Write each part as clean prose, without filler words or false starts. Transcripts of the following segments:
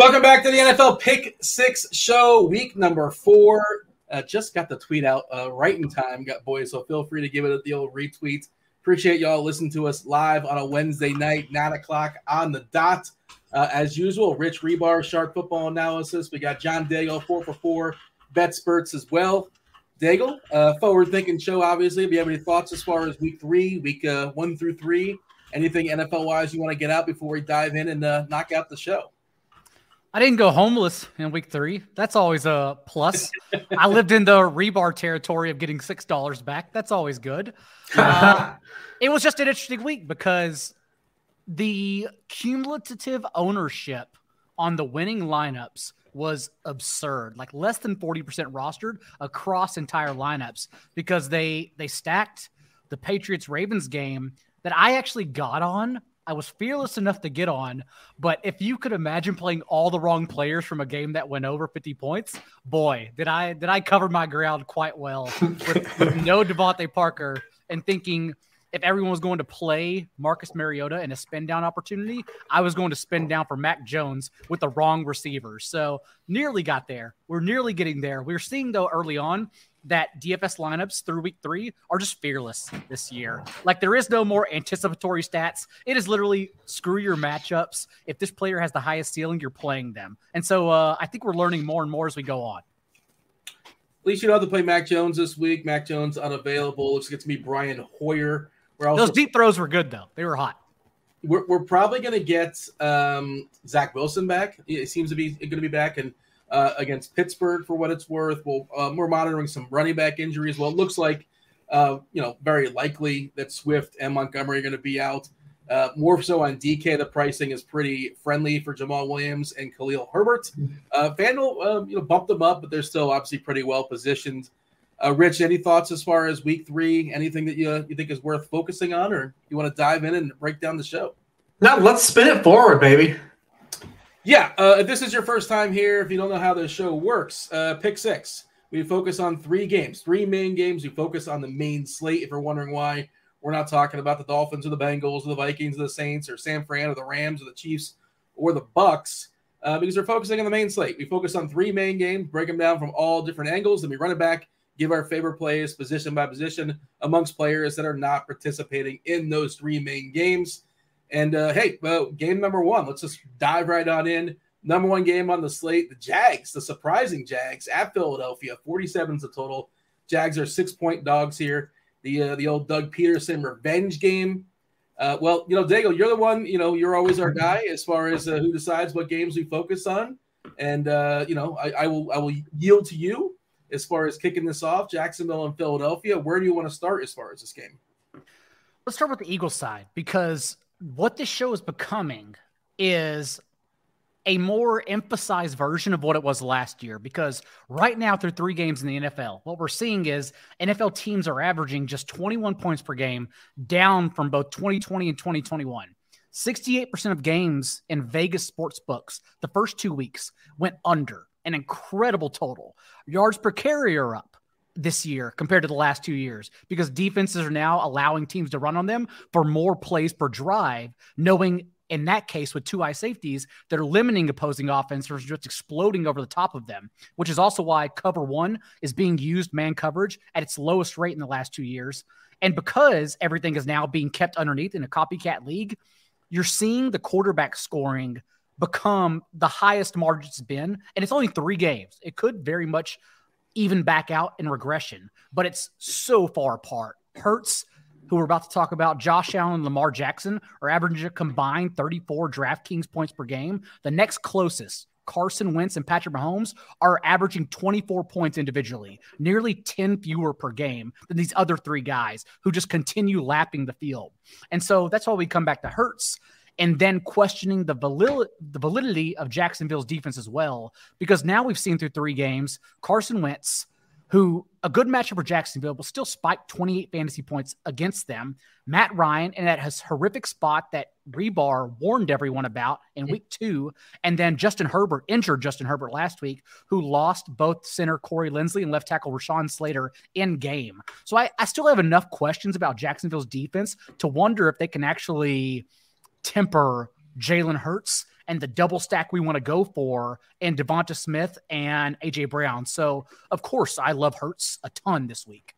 Welcome back to the NFL Pick 6 show, week number 4. Just got the tweet out right in time, boys, so feel free to give it the old retweet. Appreciate y'all listening to us live on a Wednesday night, 9 o'clock on the dot. As usual, Rich Hribar, Shark Football Analysis. We got John Daigle, 4 for 4, Bet Spurts as well. Daigle, forward-thinking show, obviously. If you have any thoughts as far as week 3, week 1 through 3, anything NFL-wise you want to get out before we dive in and knock out the show? I didn't go homeless in week 3. That's always a plus. I lived in the Hribar territory of getting $6 back. That's always good. It was just an interesting week because the cumulative ownership on the winning lineups was absurd, like less than 40% rostered across entire lineups because they stacked the Patriots-Ravens game that I actually got on. I was fearless enough to get on, but if you could imagine playing all the wrong players from a game that went over 50 points, boy, did I cover my ground quite well with no Devontae Parker and thinking if everyone was going to play Marcus Mariota in a spin down opportunity, I was going to spin down for Mac Jones with the wrong receivers. So nearly got there. We're nearly getting there. We're seeing though early on that DFS lineups through week 3 are just fearless this year. Like there is no more anticipatory stats. It is literally screw your matchups. If this player has the highest ceiling, you're playing them. And so I think we're learning more and more as we go on. At least you don't have to play Mac Jones this week. Mac Jones unavailable. Looks like it's going to be Brian Hoyer. Those deep throws were good, though. They were hot. We're probably going to get Zach Wilson back. It seems to be going to be back and against Pittsburgh for what it's worth. We're monitoring some running back injuries. Well, it looks like very likely that Swift and Montgomery are going to be out. More so on DK, the pricing is pretty friendly for Jamal Williams and Khalil Herbert. FanDuel, bumped them up, but they're still obviously pretty well positioned. Rich, any thoughts as far as week 3? Anything that you think is worth focusing on, or you want to dive in and break down the show? No, let's spin it forward, baby. Yeah, if this is your first time here, if you don't know how the show works, Pick 6. We focus on 3 games, 3 main games. We focus on the main slate. If you're wondering why we're not talking about the Dolphins or the Bengals or the Vikings or the Saints or San Fran or the Rams or the Chiefs or the Bucks, because we're focusing on the main slate. We focus on 3 main games, break them down from all different angles, then we run it back, give our favorite plays position by position amongst players that are not participating in those 3 main games. And, game number 1, let's just dive right on in. Number 1 game on the slate, the Jags, the surprising Jags at Philadelphia, 47's the total. Jags are 6-point dogs here. The old Doug Peterson revenge game. Daigle, you're the one, you're always our guy as far as who decides what games we focus on. And, I will yield to you as far as kicking this off. Jacksonville and Philadelphia. Where do you want to start as far as this game? Let's start with the Eagles side, because what this show is becoming is a more emphasized version of what it was last year. Because right now, through 3 games in the NFL, what we're seeing is NFL teams are averaging just 21 points per game, down from both 2020 and 2021. 68% of games in Vegas sports books the first 2 weeks went under. An incredible total. Yards per carry are up this year compared to the last 2 years because defenses are now allowing teams to run on them for more plays per drive, knowing in that case with 2 high safeties that are limiting opposing offenses, just exploding over the top of them, which is also why cover 1 is being used man coverage at its lowest rate in the last 2 years. And because everything is now being kept underneath in a copycat league, you're seeing the quarterback scoring become the highest margin it's been, and it's only 3 games. It could very much even back out in regression, but it's so far apart. Hurts, who we're about to talk about, Josh Allen and Lamar Jackson are averaging a combined 34 DraftKings points per game. The next closest, Carson Wentz and Patrick Mahomes, are averaging 24 points individually, nearly 10 fewer per game than these other 3 guys who just continue lapping the field. And so that's why we come back to Hurts and then questioning the validity of Jacksonville's defense as well, because now we've seen through 3 games, Carson Wentz, who a good matchup for Jacksonville, will still spike 28 fantasy points against them. Matt Ryan, and that has horrific spot that Hribar warned everyone about in week 2. And then injured Justin Herbert last week, who lost both center Corey Linsley and left tackle Rashawn Slater in game. So I still have enough questions about Jacksonville's defense to wonder if they can actually temper Jalen Hurts and the double stack we want to go for in Devonta Smith and AJ Brown. So of course I love Hurts a ton this week.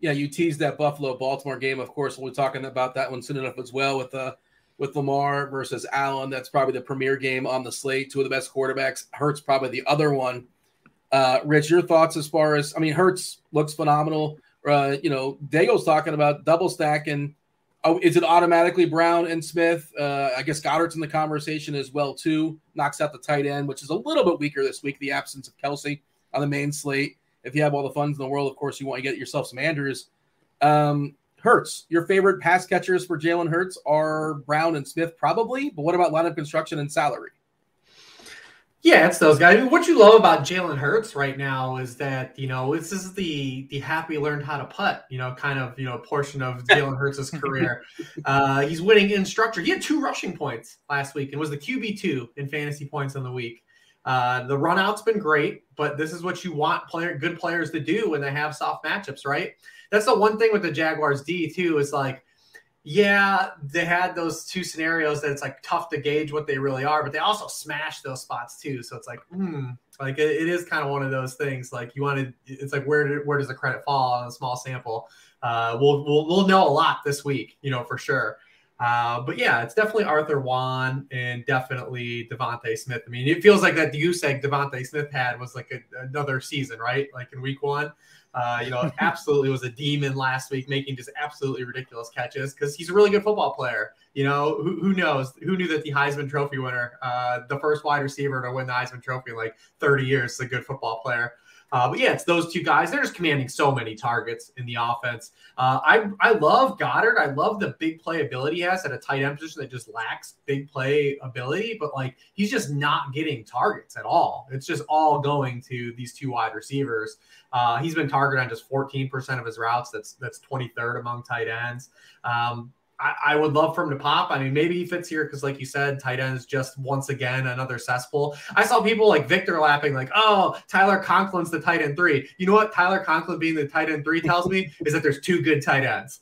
Yeah, you teased that Buffalo-Baltimore game. Of course, we'll be talking about that one soon enough as well with Lamar versus Allen. That's probably the premier game on the slate. Two of the best quarterbacks. Hurts probably the other one. Rich, your thoughts as far as, I mean, Hurts looks phenomenal. Daigle's talking about double stacking. Is it automatically Brown and Smith? I guess Goddard's in the conversation as well, too. Knocks out the tight end, which is a little bit weaker this week, the absence of Kelsey on the main slate. If you have all the funds in the world, of course, you want to get yourself some Andrews. Hurts, your favorite pass catchers for Jalen Hurts are Brown and Smith, probably. But what about lineup construction and salary? Yeah, it's those guys. I mean, what you love about Jalen Hurts right now is that, this is the happy learned how to putt, portion of Jalen Hurts' career. He's winning in structure. He had 2 rushing points last week and was the QB2 in fantasy points in the week. The run out's been great, but this is what you want good players to do when they have soft matchups, right? That's the one thing with the Jaguars D too, is like, yeah, they had those 2 scenarios that it's like tough to gauge what they really are, but they also smashed those spots too. So it's like, it is kind of one of those things. Like it's like, where does the credit fall on a small sample? We'll know a lot this week, for sure. But yeah, it's definitely Arthur Juan and definitely Devontae Smith. I mean, it feels like that egg Devontae Smith had was like another season, right? Like in week 1, absolutely was a demon last week, making just absolutely ridiculous catches because he's a really good football player. Who knows? Who knew that the Heisman Trophy winner, the first wide receiver to win the Heisman Trophy in like 30 years, is a good football player. But yeah, it's those 2 guys. They're just commanding so many targets in the offense. I love Goddard. I love the big play ability he has at a tight end position that just lacks big play ability. But like, he's just not getting targets at all. It's just all going to these 2 wide receivers. He's been targeted on just 14% of his routes. That's 23rd among tight ends. I would love for him to pop. I mean, maybe he fits here because, like you said, tight end is just once again another cesspool. I saw people like Victor lapping, like, oh, Tyler Conklin's the tight end 3. You know what Tyler Conklin being the tight end 3 tells me is that there's 2 good tight ends.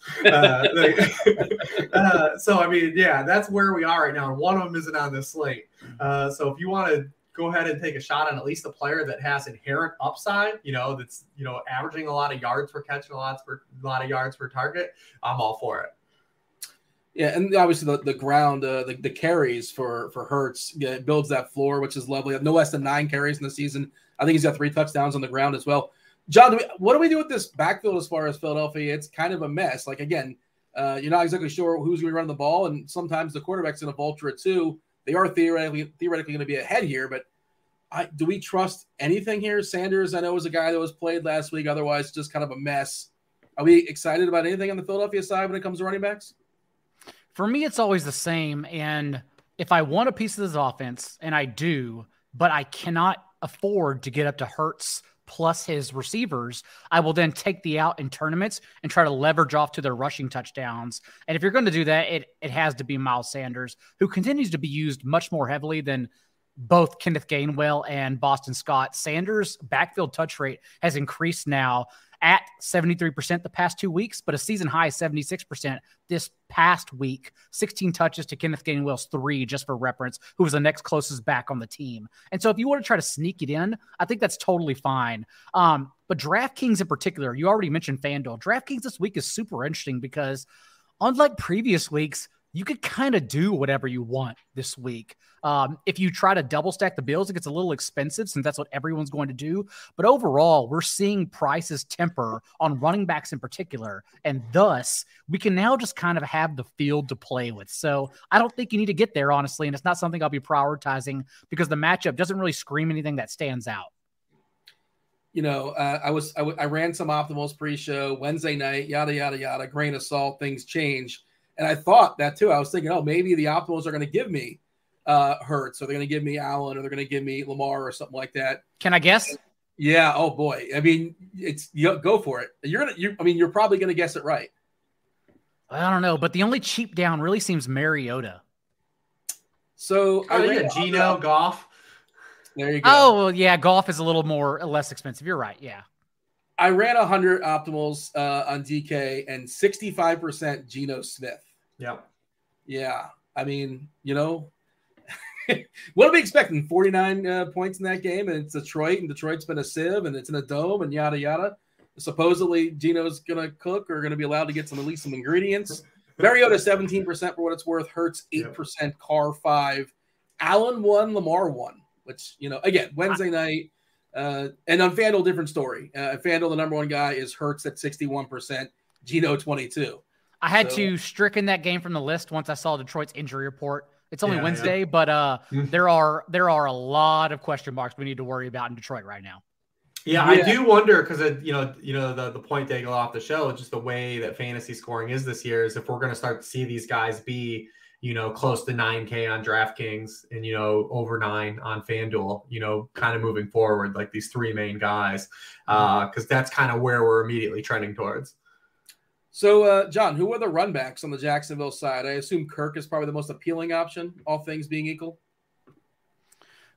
So, I mean, yeah, that's where we are right now. And one of them isn't on this slate. So if you want to go ahead and take a shot on at least a player that has inherent upside, that's, averaging a lot of yards per catch and a lot of yards per target, I'm all for it. Yeah, and obviously the ground, the carries for Hurts, it builds that floor, which is lovely. No less than 9 carries in the season. I think he's got 3 touchdowns on the ground as well. John, what do we do with this backfield as far as Philadelphia? It's kind of a mess. Like, again, you're not exactly sure who's going to run the ball, and sometimes the quarterback's going to vulture it too. They are theoretically going to be ahead here, but do we trust anything here? Sanders, I know, was a guy that was played last week. Otherwise, just kind of a mess. Are we excited about anything on the Philadelphia side when it comes to running backs? For me, it's always the same. And if I want a piece of this offense, and I do, but I cannot afford to get up to Hurts plus his receivers, I will then take the out in tournaments and try to leverage off to their rushing touchdowns. And if you're going to do that, it has to be Miles Sanders, who continues to be used much more heavily than both Kenneth Gainwell and Boston Scott. Sanders' backfield touch rate has increased now at 73% the past 2 weeks, but a season high 76% this past week. 16 touches to Kenneth Gainwell's 3, just for reference, who was the next closest back on the team. And so if you want to try to sneak it in, I think that's totally fine. But DraftKings in particular, you already mentioned FanDuel. DraftKings this week is super interesting because unlike previous weeks, you could kind of do whatever you want this week. If you try to double stack the Bills, it gets a little expensive since that's what everyone's going to do. But overall, we're seeing prices temper on running backs in particular. And thus, we can now just kind of have the field to play with. So I don't think you need to get there, honestly. And it's not something I'll be prioritizing because the matchup doesn't really scream anything that stands out. I ran some optimals pre-show Wednesday night, yada, yada, yada, grain of salt, things change. And I thought that too. I was thinking, maybe the optimals are going to give me Hurts, or they're going to give me Allen, or they're going to give me Lamar, or something like that. Can I guess? Yeah. Oh boy. I mean, go for it. You're probably going to guess it right. I don't know, but the only cheap down really seems Mariota. So Geno, Goff. There you go. Oh, well, yeah, Goff is a little less expensive. You're right. Yeah. I ran 100 optimals on DK and 65% Geno Smith. Yeah. Yeah. I mean, what are we expecting? 49 points in that game, and it's Detroit, and Detroit's been a sieve, and it's in a dome, and yada yada. Supposedly, Gino's gonna cook or gonna be allowed to get at least some ingredients. Mariota 17% for what it's worth. Hurts 8%. Carr 5. Allen 1. Lamar 1. Which again Wednesday night, and on FanDuel different story. FanDuel the number one guy is Hurts at 61%. Gino 22. I had to stricken that game from the list once I saw Detroit's injury report. It's only Wednesday, but there are a lot of question marks we need to worry about in Detroit right now. Yeah, I do wonder because the point Daigle off the show, just the way that fantasy scoring is this year, is if we're going to start to see these guys be close to 9K on DraftKings and over 9 on FanDuel, kind of moving forward, like these three main guys, because that's kind of where we're immediately trending towards. So, John, who are the runbacks on the Jacksonville side? I assume Kirk is probably the most appealing option, all things being equal.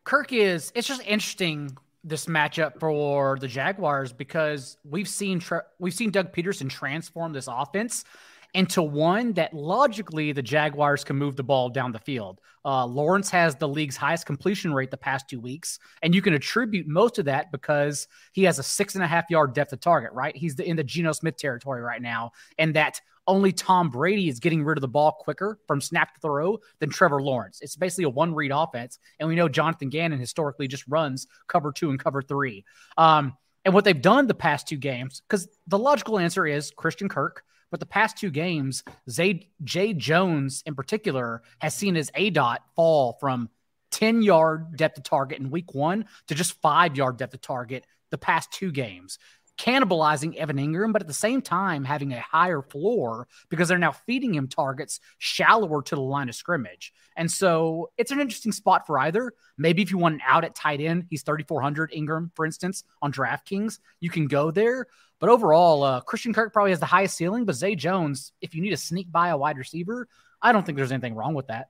Kirk is. It's just interesting, this matchup for the Jaguars, because we've seen Doug Peterson transform this offense into one that logically the Jaguars can move the ball down the field. Lawrence has the league's highest completion rate the past 2 weeks, and you can attribute most of that because he has a 6.5-yard depth of target, right? He's in the Geno Smith territory right now, and that only Tom Brady is getting rid of the ball quicker from snap to throw than Trevor Lawrence. It's basically a one-read offense, and we know Jonathan Gannon historically just runs cover 2 and cover 3. And what they've done the past 2 games, because the logical answer is Christian Kirk, but the past 2 games, Zay Jones in particular has seen his ADOT fall from 10-yard depth of target in week 1 to just 5-yard depth of target the past 2 games, cannibalizing Evan Ingram, but at the same time having a higher floor because they're now feeding him targets shallower to the line of scrimmage. And so it's an interesting spot for either. Maybe if you want an out at tight end, he's 3,400 Ingram, for instance, on DraftKings, you can go there. But overall, Christian Kirk probably has the highest ceiling, but Zay Jones, if you need to sneak by a wide receiver, I don't think there's anything wrong with that.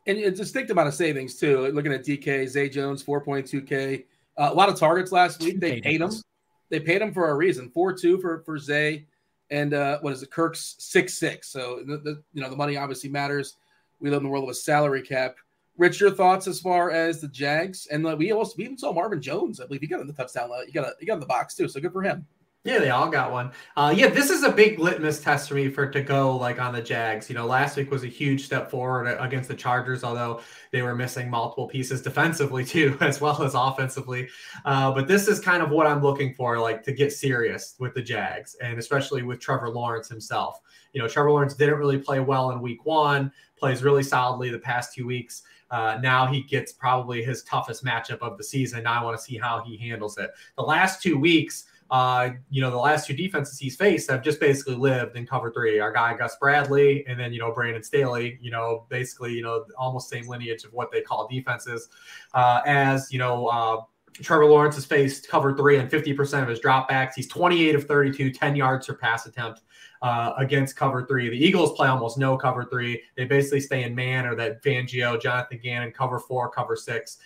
And a distinct amount of savings, too. Looking at DK, Zay Jones, 4.2K. A lot of targets last week. They paid him. They paid him for a reason. 4.2 for Zay. And Kirk's 6.6. So, the money obviously matters. We live in the world of a salary cap. Rich, your thoughts as far as the Jags? And we even saw Marvin Jones. I believe he got in the touchdown. He got in the box, too. So good for him. Yeah, they all got one. This is a big litmus test for me to go on the Jags. Last week was a huge step forward against the Chargers, although they were missing multiple pieces defensively too, as well as offensively. But this is kind of what I'm looking for, to get serious with the Jags, and especially with Trevor Lawrence himself. Trevor Lawrence didn't really play well in week 1, plays really solidly the past 2 weeks. Now he gets probably his toughest matchup of the season. Now I want to see how he handles it. The last 2 weeks, the last 2 defenses he's faced have just basically lived in cover 3. Our guy Gus Bradley, and then Brandon Staley. Basically almost same lineage of what they call defenses. Trevor Lawrence has faced cover 3 on 50% of his dropbacks. He's 28 of 32, 10 yards per pass attempt against cover 3. The Eagles play almost no cover 3. They basically stay in man, or that Fangio, Jonathan Gannon, cover 4, cover 6.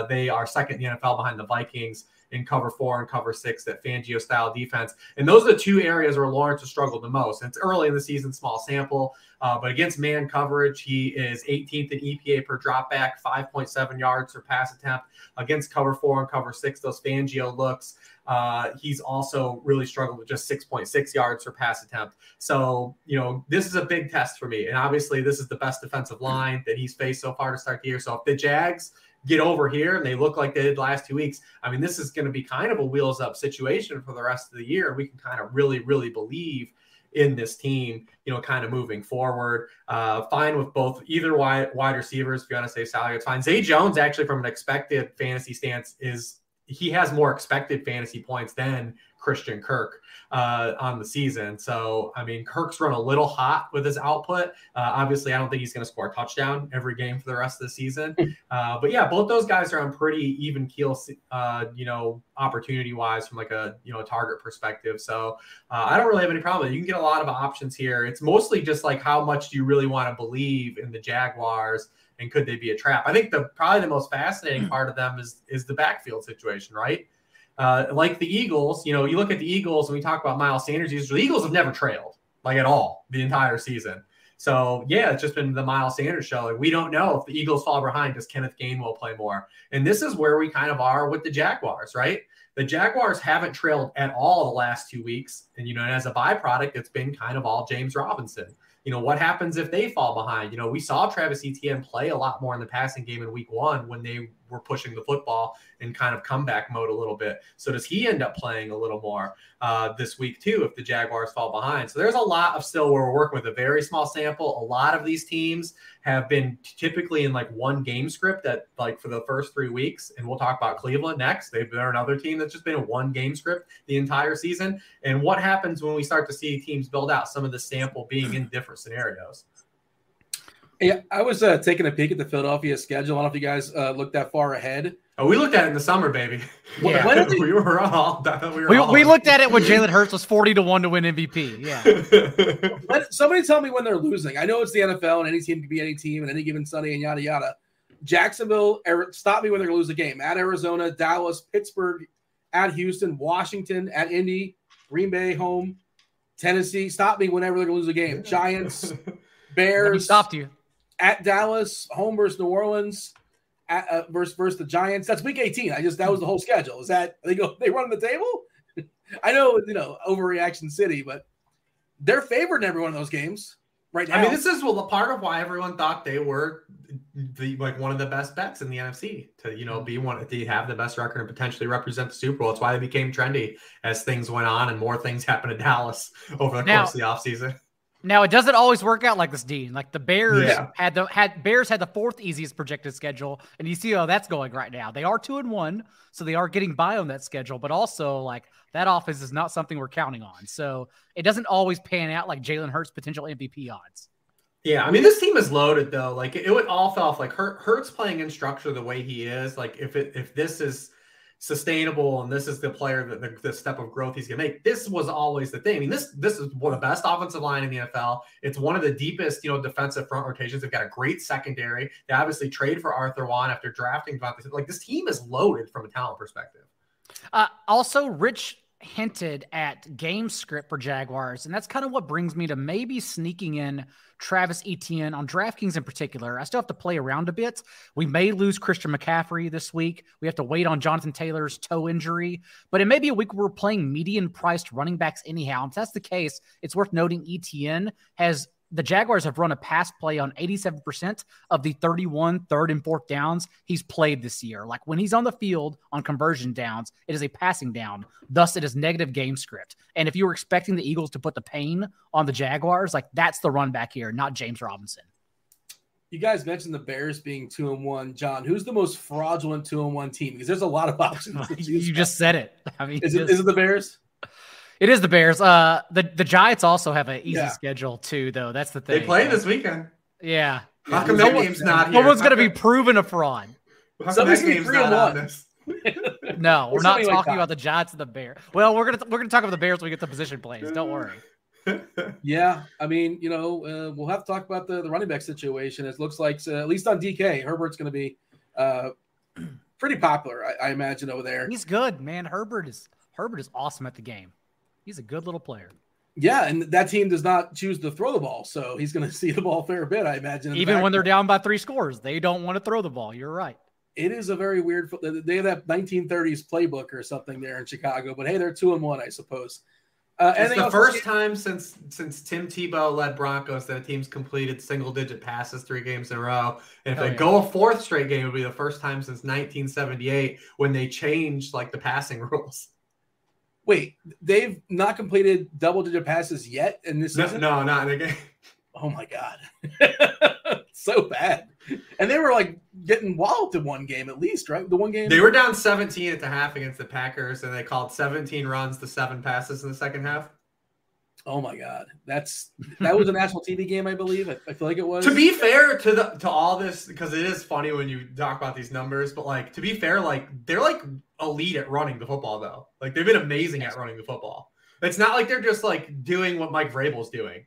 They are second in the NFL behind the Vikings in cover 4 and cover 6, that Fangio style defense. And those are the 2 areas where Lawrence has struggled the most. And it's early in the season, small sample, but against man coverage, he is 18th in EPA per dropback, 5.7 yards per pass attempt. Against cover 4 and cover 6, those Fangio looks, he's also really struggled with just 6.6 yards per pass attempt. So, this is a big test for me. And obviously this is the best defensive line that he's faced so far to start the year. So if the Jags get over here and they look like they did last 2 weeks, this is going to be kind of a wheels up situation for the rest of the year. We can kind of really, really believe in this team, kind of moving forward. Fine with either wide receivers. If you want to say salary, it's fine. Zay Jones, actually, from an expected fantasy stance, he has more expected fantasy points than Christian Kirk on the season. So, Kirk's run a little hot with his output. Obviously, I don't think he's going to score a touchdown every game for the rest of the season. But yeah, both those guys are on pretty even keel, opportunity-wise from a target perspective. So I don't really have any problem. You can get a lot of options here. It's mostly just how much do you really want to believe in the Jaguars, and could they be a trap? I think probably the most fascinating part of them is the backfield situation, right? Like the Eagles, you look at the Eagles and we talk about Miles Sanders. The Eagles have never trailed at all the entire season. So, yeah, it's just been the Miles Sanders show. Like, we don't know if the Eagles fall behind, does Kenneth Gainwell play more? And this is where we kind of are with the Jaguars, right? The Jaguars haven't trailed at all the last 2 weeks. And, and as a byproduct, it's been kind of all James Robinson. What happens if they fall behind? We saw Travis Etienne play a lot more in the passing game in week 1 when they were pushing the football in kind of comeback mode a little bit. So does he end up playing a little more this week too if the Jaguars fall behind? So there's a lot of still where we're working with a very small sample. A lot of these teams have been typically in like one game script that like for the first 3 weeks. And we'll talk about Cleveland next. They're another team that's just been in one game script the entire season. And what happens when we start to see teams build out some of the sample being in different scenarios? Yeah, I was taking a peek at the Philadelphia schedule. I don't know if you guys looked that far ahead. Oh, we looked at it in the summer, baby. Yeah. We were all. We looked at it when Jalen Hurts was 40-1 to win MVP. Yeah. Somebody tell me when they're losing. I know it's the NFL and any team can be any team and any given Sunday and yada yada. Jacksonville, stop me when they're going to lose a game. At Arizona, Dallas, Pittsburgh, at Houston, Washington, at Indy, Green Bay home, Tennessee. Stop me whenever they're going to lose a game. Giants, Bears. Stopped you. At Dallas, home versus New Orleans, versus the Giants. That's week 18. That was the whole schedule. Is that they run the table? I know, overreaction city, but they're favored in every one of those games right now. I mean, this is part of why everyone thought they were one of the best bets in the NFC to have the best record and potentially represent the Super Bowl. It's why they became trendy as things went on and more things happened in Dallas over the course of the offseason. Now it doesn't always work out like this, Dean. Like the Bears had the fourth easiest projected schedule, and you see how that's going right now. They are 2-1, so they are getting by on that schedule, but also like that offense is not something we're counting on. So it doesn't always pan out like Jalen Hurts' potential MVP odds. Yeah, I mean, this team is loaded though. Like it would all fall off. Like Hurts playing in structure the way he is. Like if this is sustainable and this is the player that the step of growth he's gonna make. This was always the thing. I mean, this is one of the best offensive line in the NFL. It's one of the deepest, defensive front rotations. They've got a great secondary. They obviously trade for Arthur Juan after drafting Devontae. Like this team is loaded from a talent perspective. Also, Rich hinted at game script for Jaguars, and that's kind of what brings me to maybe sneaking in Travis Etienne on DraftKings in particular. I still have to play around a bit. We may lose Christian McCaffrey this week. We have to wait on Jonathan Taylor's toe injury, but it may be a week where we're playing median priced running backs anyhow. If that's the case, it's worth noting Etienne the Jaguars have run a pass play on 87% of the 31 third and fourth downs he's played this year. Like when he's on the field on conversion downs, it is a passing down. Thus, it is negative game script. And if you were expecting the Eagles to put the pain on the Jaguars, like that's the run back here, not James Robinson. You guys mentioned the Bears being 2-1. John, who's the most fraudulent 2-1 team? Because there's a lot of options. You just said it. I mean, is it the Bears? It is the Bears. The Giants also have an easy schedule too, though. That's the thing. They play this weekend. Yeah. How come that game's not here? No one's going to be proven a fraud. How come that game's not on this? No, we're not talking about the Giants and the Bears. Well, we're gonna talk about the Bears when we get the position plays. Don't worry. Yeah, I mean, we'll have to talk about the running back situation. It looks like at least on DK, Herbert's going to be pretty popular, I imagine, over there. He's good, man. Herbert is awesome at the game. He's a good little player. Yeah, and that team does not choose to throw the ball, so he's going to see the ball a fair bit, I imagine. Even when they're down by 3 scores, they don't want to throw the ball. You're right. It is a very weird – they have that 1930s playbook or something there in Chicago, but hey, they're 2-1, I suppose. It's the first time since Tim Tebow led Broncos that a team's completed single-digit passes 3 games in a row. And if they go a 4th straight game, it would be the first time since 1978 when they changed like the passing rules. Wait, they've not completed double-digit passes yet in this season? No, not in the game. Oh, my God. So bad. And they were, like, getting walloped in one game at least, right? The one game? They were down 17 at the half against the Packers, and they called 17 runs to 7 passes in the second half. Oh, my God. That was a national TV game, I believe. I feel like it was. To be fair to all this, because it is funny when you talk about these numbers, but, like, to be fair, like, they're, like, elite at running the football, though. Like, they've been amazing at running the football. It's not like they're just, like, doing what Mike Vrabel's doing,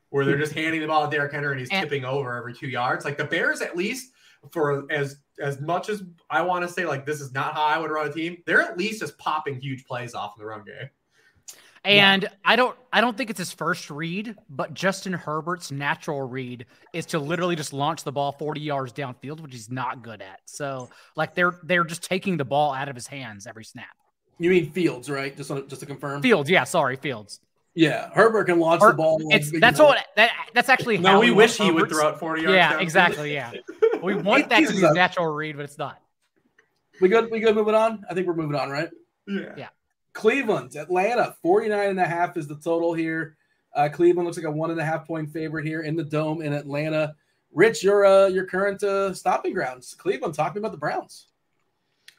where they're just handing the ball to Derrick Henry and he's tipping over every 2 yards. Like, the Bears, at least, for as much as I want to say, like, this is not how I would run a team, they're at least just popping huge plays off in the run game. And I don't think it's his first read, but Justin Herbert's natural read is to literally just launch the ball 40 yards downfield, which he's not good at. So like they're just taking the ball out of his hands every snap. You mean Fields, right? Just to confirm. Fields, yeah, sorry, Fields. Yeah, Herbert can launch the ball. That's actually how we wish he would throw it 40 yards. Yeah, exactly. Yeah, we want that to be his natural read, but it's not. We good moving on? I think we're moving on, right? Yeah. Cleveland, Atlanta, 49.5 is the total here. Cleveland looks like a 1.5 point favorite here in the Dome in Atlanta. Rich, your current stopping grounds. Cleveland, talking about the Browns.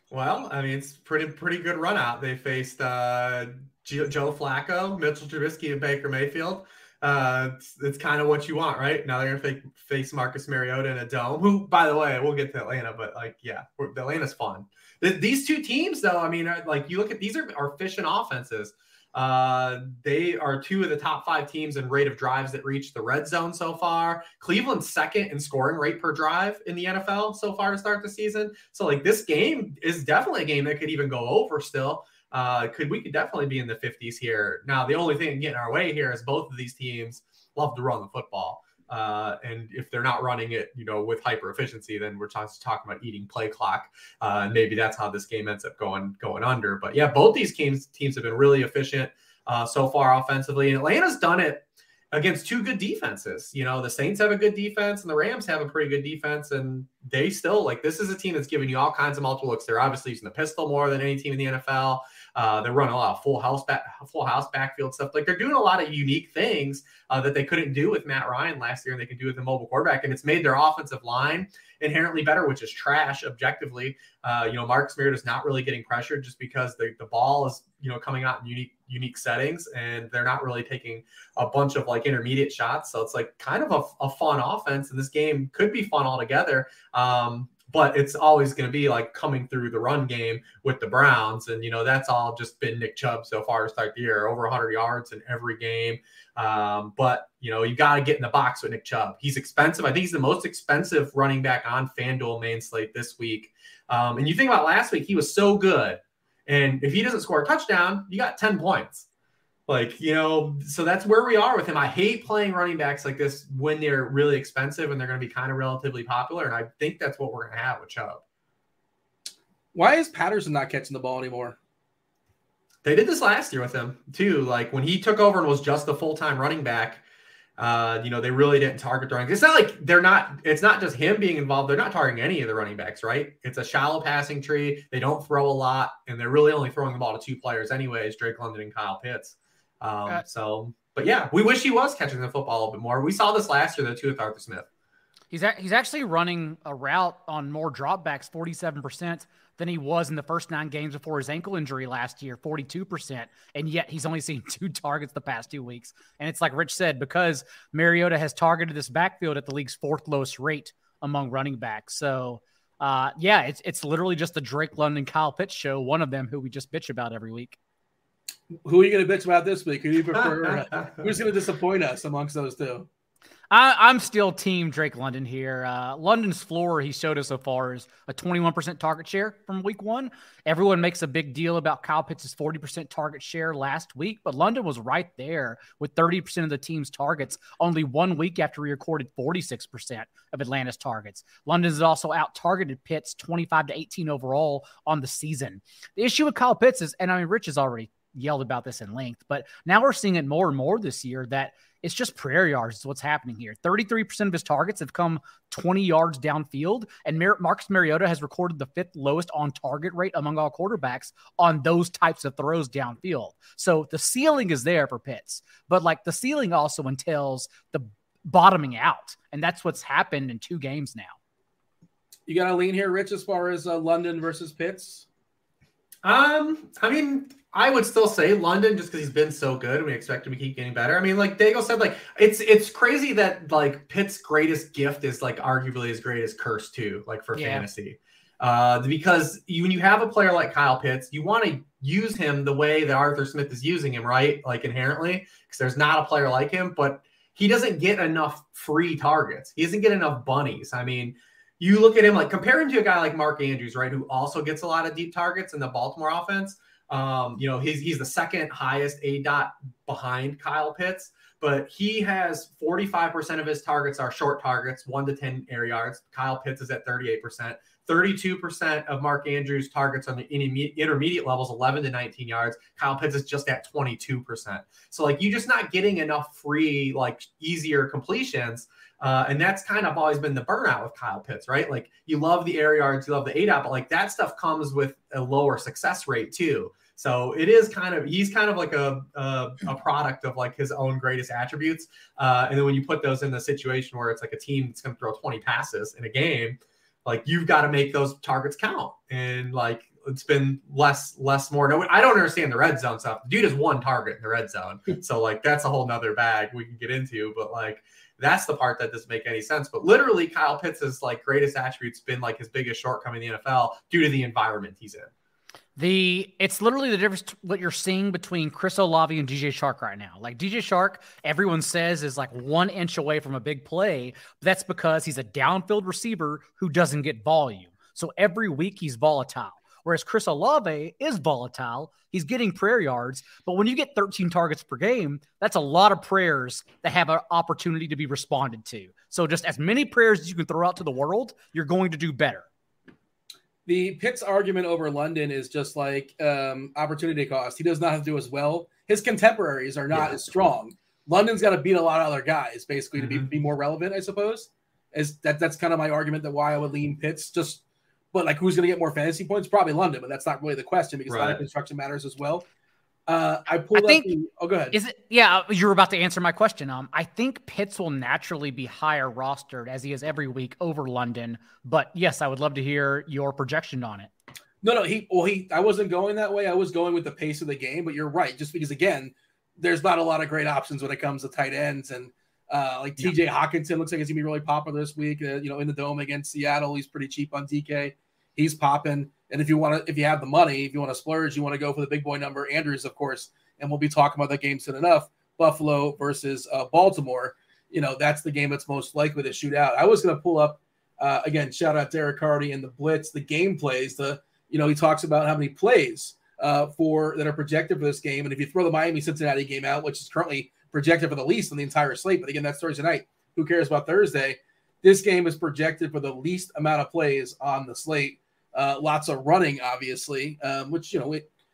Well, I mean, it's pretty good run out. They faced Joe Flacco, Mitchell Trubisky, and Baker Mayfield. It's kind of what you want, right? Now they're going to face Marcus Mariota in a Dome, who, by the way, we'll get to Atlanta, but Atlanta's fun. These two teams, though, I mean, you look at these are efficient offenses. They are two of the top 5 teams in rate of drives that reach the red zone so far. Cleveland's second in scoring rate per drive in the NFL so far to start the season. So, this game is definitely a game that could even go over still. We could definitely be in the 50s here. Now, the only thing getting our way here is both of these teams love to run the football. And if they're not running it, with hyper efficiency, then we're talking about eating play clock. And maybe that's how this game ends up going under. But yeah, both these teams have been really efficient so far offensively. And Atlanta's done it against 2 good defenses. The Saints have a good defense and the Rams have a pretty good defense. And they still this is a team that's giving you all kinds of multiple looks. They're obviously using the pistol more than any team in the NFL. They're running a lot of full house backfield stuff. They're doing a lot of unique things that they couldn't do with Matt Ryan last year, and they can do with the mobile quarterback. And it's made their offensive line inherently better, which is trash objectively. Marcus Mariota is not really getting pressured just because the ball is coming out in unique settings, and they're not really taking a bunch of intermediate shots. So it's kind of a fun offense, and this game could be fun altogether. But it's always going to be coming through the run game with the Browns. And, that's all just been Nick Chubb so far to start the year, over 100 yards in every game. But you got to get in the box with Nick Chubb. He's expensive. I think he's the most expensive running back on FanDuel main slate this week. And you think about last week, he was so good. And if he doesn't score a touchdown, you got 10 points. So that's where we are with him. I hate playing running backs like this when they're really expensive and they're going to be kind of relatively popular. And I think that's what we're going to have with Chubb. Why is Patterson not catching the ball anymore? They did this last year with him too. When he took over and was just a full-time running back, they really didn't target the running. It's not it's not just him being involved. They're not targeting any of the running backs, right? It's a shallow passing tree. They don't throw a lot, and they're really only throwing the ball to 2 players anyways, Drake London and Kyle Pitts. But yeah, we wish he was catching the football a little bit more. We saw this last year though too with Arthur Smith. He's actually running a route on more dropbacks, 47%, than he was in the first 9 games before his ankle injury last year, 42%. And yet he's only seen 2 targets the past 2 weeks. And it's like Rich said, because Mariota has targeted this backfield at the league's 4th lowest rate among running backs. So it's literally just the Drake London, Kyle Pitts show, one of them who we just bitch about every week. Who are you going to bitch about this week? Who do you prefer? Who's going to disappoint us amongst those two? I'm still team Drake London here. London's floor he showed us so far is a 21% target share from week 1. Everyone makes a big deal about Kyle Pitts' 40% target share last week, but London was right there with 30% of the team's targets only 1 week after he recorded 46% of Atlanta's targets. London's also out-targeted Pitts 25-18 overall on the season. The issue with Kyle Pitts is, and I mean, Rich has already yelled about this in length, but now we're seeing it more and more this year that it's just prayer yards is what's happening here. 33% of his targets have come 20 yards downfield, and Marcus Mariota has recorded the 5th lowest on target rate among all quarterbacks on those types of throws downfield. So the ceiling is there for Pitts, but the ceiling also entails the bottoming out, and that's what's happened in 2 games now. You got to lean here, Rich, as far as London versus Pitts? I mean, I would still say London just because he's been so good and we expect him to keep getting better. I mean, Daigle said, it's crazy that Pitt's greatest gift is arguably his greatest curse too, for fantasy. Because when you have a player like Kyle Pitts, you want to use him the way that Arthur Smith is using him, right? Inherently, because there's not a player like him, but he doesn't get enough free targets. He doesn't get enough bunnies. I mean, you look at him, compare him to a guy like Mark Andrews, right? Who also gets a lot of deep targets in the Baltimore offense. He's the second highest ADOT behind Kyle Pitts, but he has 45% of his targets are short targets, 1 to 10 air yards. Kyle Pitts is at 38%. 32% of Mark Andrews' targets on the intermediate levels, 11 to 19 yards. Kyle Pitts is just at 22%. So, you're just not getting enough free, easier completions. And that's kind of always been the burnout with Kyle Pitts, right? You love the air yards, you love the ADOT, but that stuff comes with a lower success rate too. So it is he's kind of like a product of his own greatest attributes. And then when you put those in the situation where it's a team that's going to throw 20 passes in a game, you've got to make those targets count. And it's been less more. No, I don't understand the red zone stuff. The dude has 1 target in the red zone. So that's a whole nother bag we can get into, but that's the part that doesn't make any sense. But literally Kyle Pitts' greatest attributes been his biggest shortcoming in the NFL due to the environment he's in. It's literally the difference what you're seeing between Chris Olave and DJ Shark right now. DJ Shark, everyone says is 1 inch away from a big play. But that's because he's a downfield receiver who doesn't get volume. So every week he's volatile. Whereas Chris Olave is volatile. He's getting prayer yards. But when you get 13 targets per game, that's a lot of prayers that have an opportunity to be responded to. So just as many prayers as you can throw out to the world, you're going to do better. The Pitts argument over London is just opportunity cost. He does not have to do as well. His contemporaries are not as strong. London's got to beat a lot of other guys, basically, to be more relevant, I suppose. That's kind of my argument that why I would lean Pitts. But who's going to get more fantasy points? Probably London, but that's not really the question because line construction matters as well. Go ahead. Is it? Yeah, you're about to answer my question. I think Pitts will naturally be higher rostered as he is every week over London. But yes, I would love to hear your projection on it. No. I wasn't going that way. I was going with the pace of the game. But you're right. Just because again, there's not a lot of great options when it comes to tight ends and TJ Hawkinson looks like he's gonna be really popular this week. In the dome against Seattle, he's pretty cheap on DK. He's popping. And if you have the money, if you want to splurge, you want to go for the big boy number, Andrews, of course. And we'll be talking about that game soon enough. Buffalo versus Baltimore. That's the game that's most likely to shoot out. I was going to pull up again. Shout out Derek Hardy and the blitz, the game plays. He talks about how many plays that are projected for this game. And if you throw the Miami-Cincinnati game out, which is currently projected for the least on the entire slate, but again, that's Thursday night. Who cares about Thursday? This game is projected for the least amount of plays on the slate. Lots of running, obviously, which,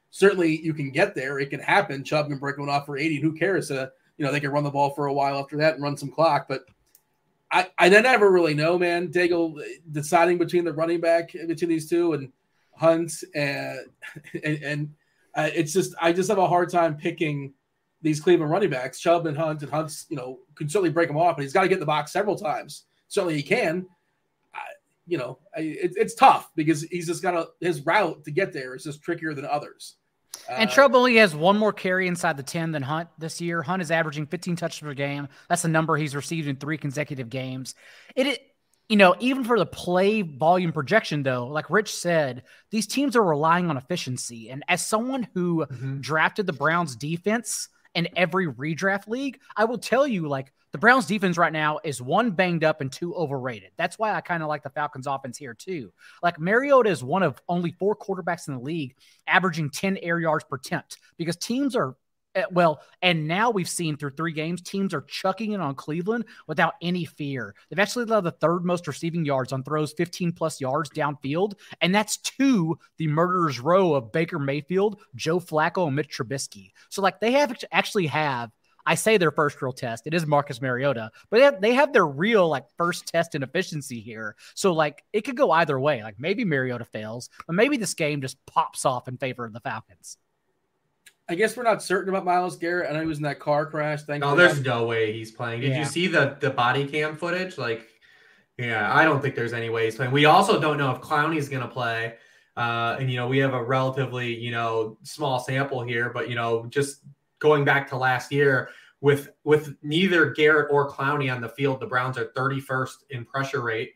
certainly you can get there. It can happen. Chubb can break one off for 80. Who cares? They can run the ball for a while after that and run some clock. But I never really know, man. Daigle deciding between the running back, between these two and Hunt. And it's just, I just have a hard time picking these Cleveland running backs, Chubb and Hunt. And Hunt's, can certainly break them off, but he's got to get in the box several times. Certainly he can. It's tough because he's just got his route to get there is just trickier than others. And Chubb only has 1 more carry inside the 10 than Hunt this year. Hunt is averaging 15 touches per game. That's a number he's received in 3 consecutive games. Even for the play volume projection, though, like Rich said, these teams are relying on efficiency. And as someone who drafted the Browns defense in every redraft league, I will tell you, the Browns defense right now is 1, banged up and 2, overrated. That's why I kind of like the Falcons offense here too. Mariota is one of only 4 quarterbacks in the league averaging 10 air yards per attempt because teams are and now we've seen through 3 games, teams are chucking it on Cleveland without any fear. They've actually allowed the 3rd most receiving yards on throws 15 plus yards downfield. And that's to the murderer's row of Baker Mayfield, Joe Flacco, and Mitch Trubisky. So they have I say their first real test. It is Marcus Mariota, but they have their real first test in efficiency here. So it could go either way. Maybe Mariota fails, but maybe this game just pops off in favor of the Falcons. I guess we're not certain about Myles Garrett. I know he was in that car crash. There's no way he's playing. Did you see the body cam footage? I don't think there's any way he's playing. We also don't know if Clowney's going to play. And we have a relatively, small sample here, but, just going back to last year with neither Garrett or Clowney on the field, the Browns are 31st in pressure rate.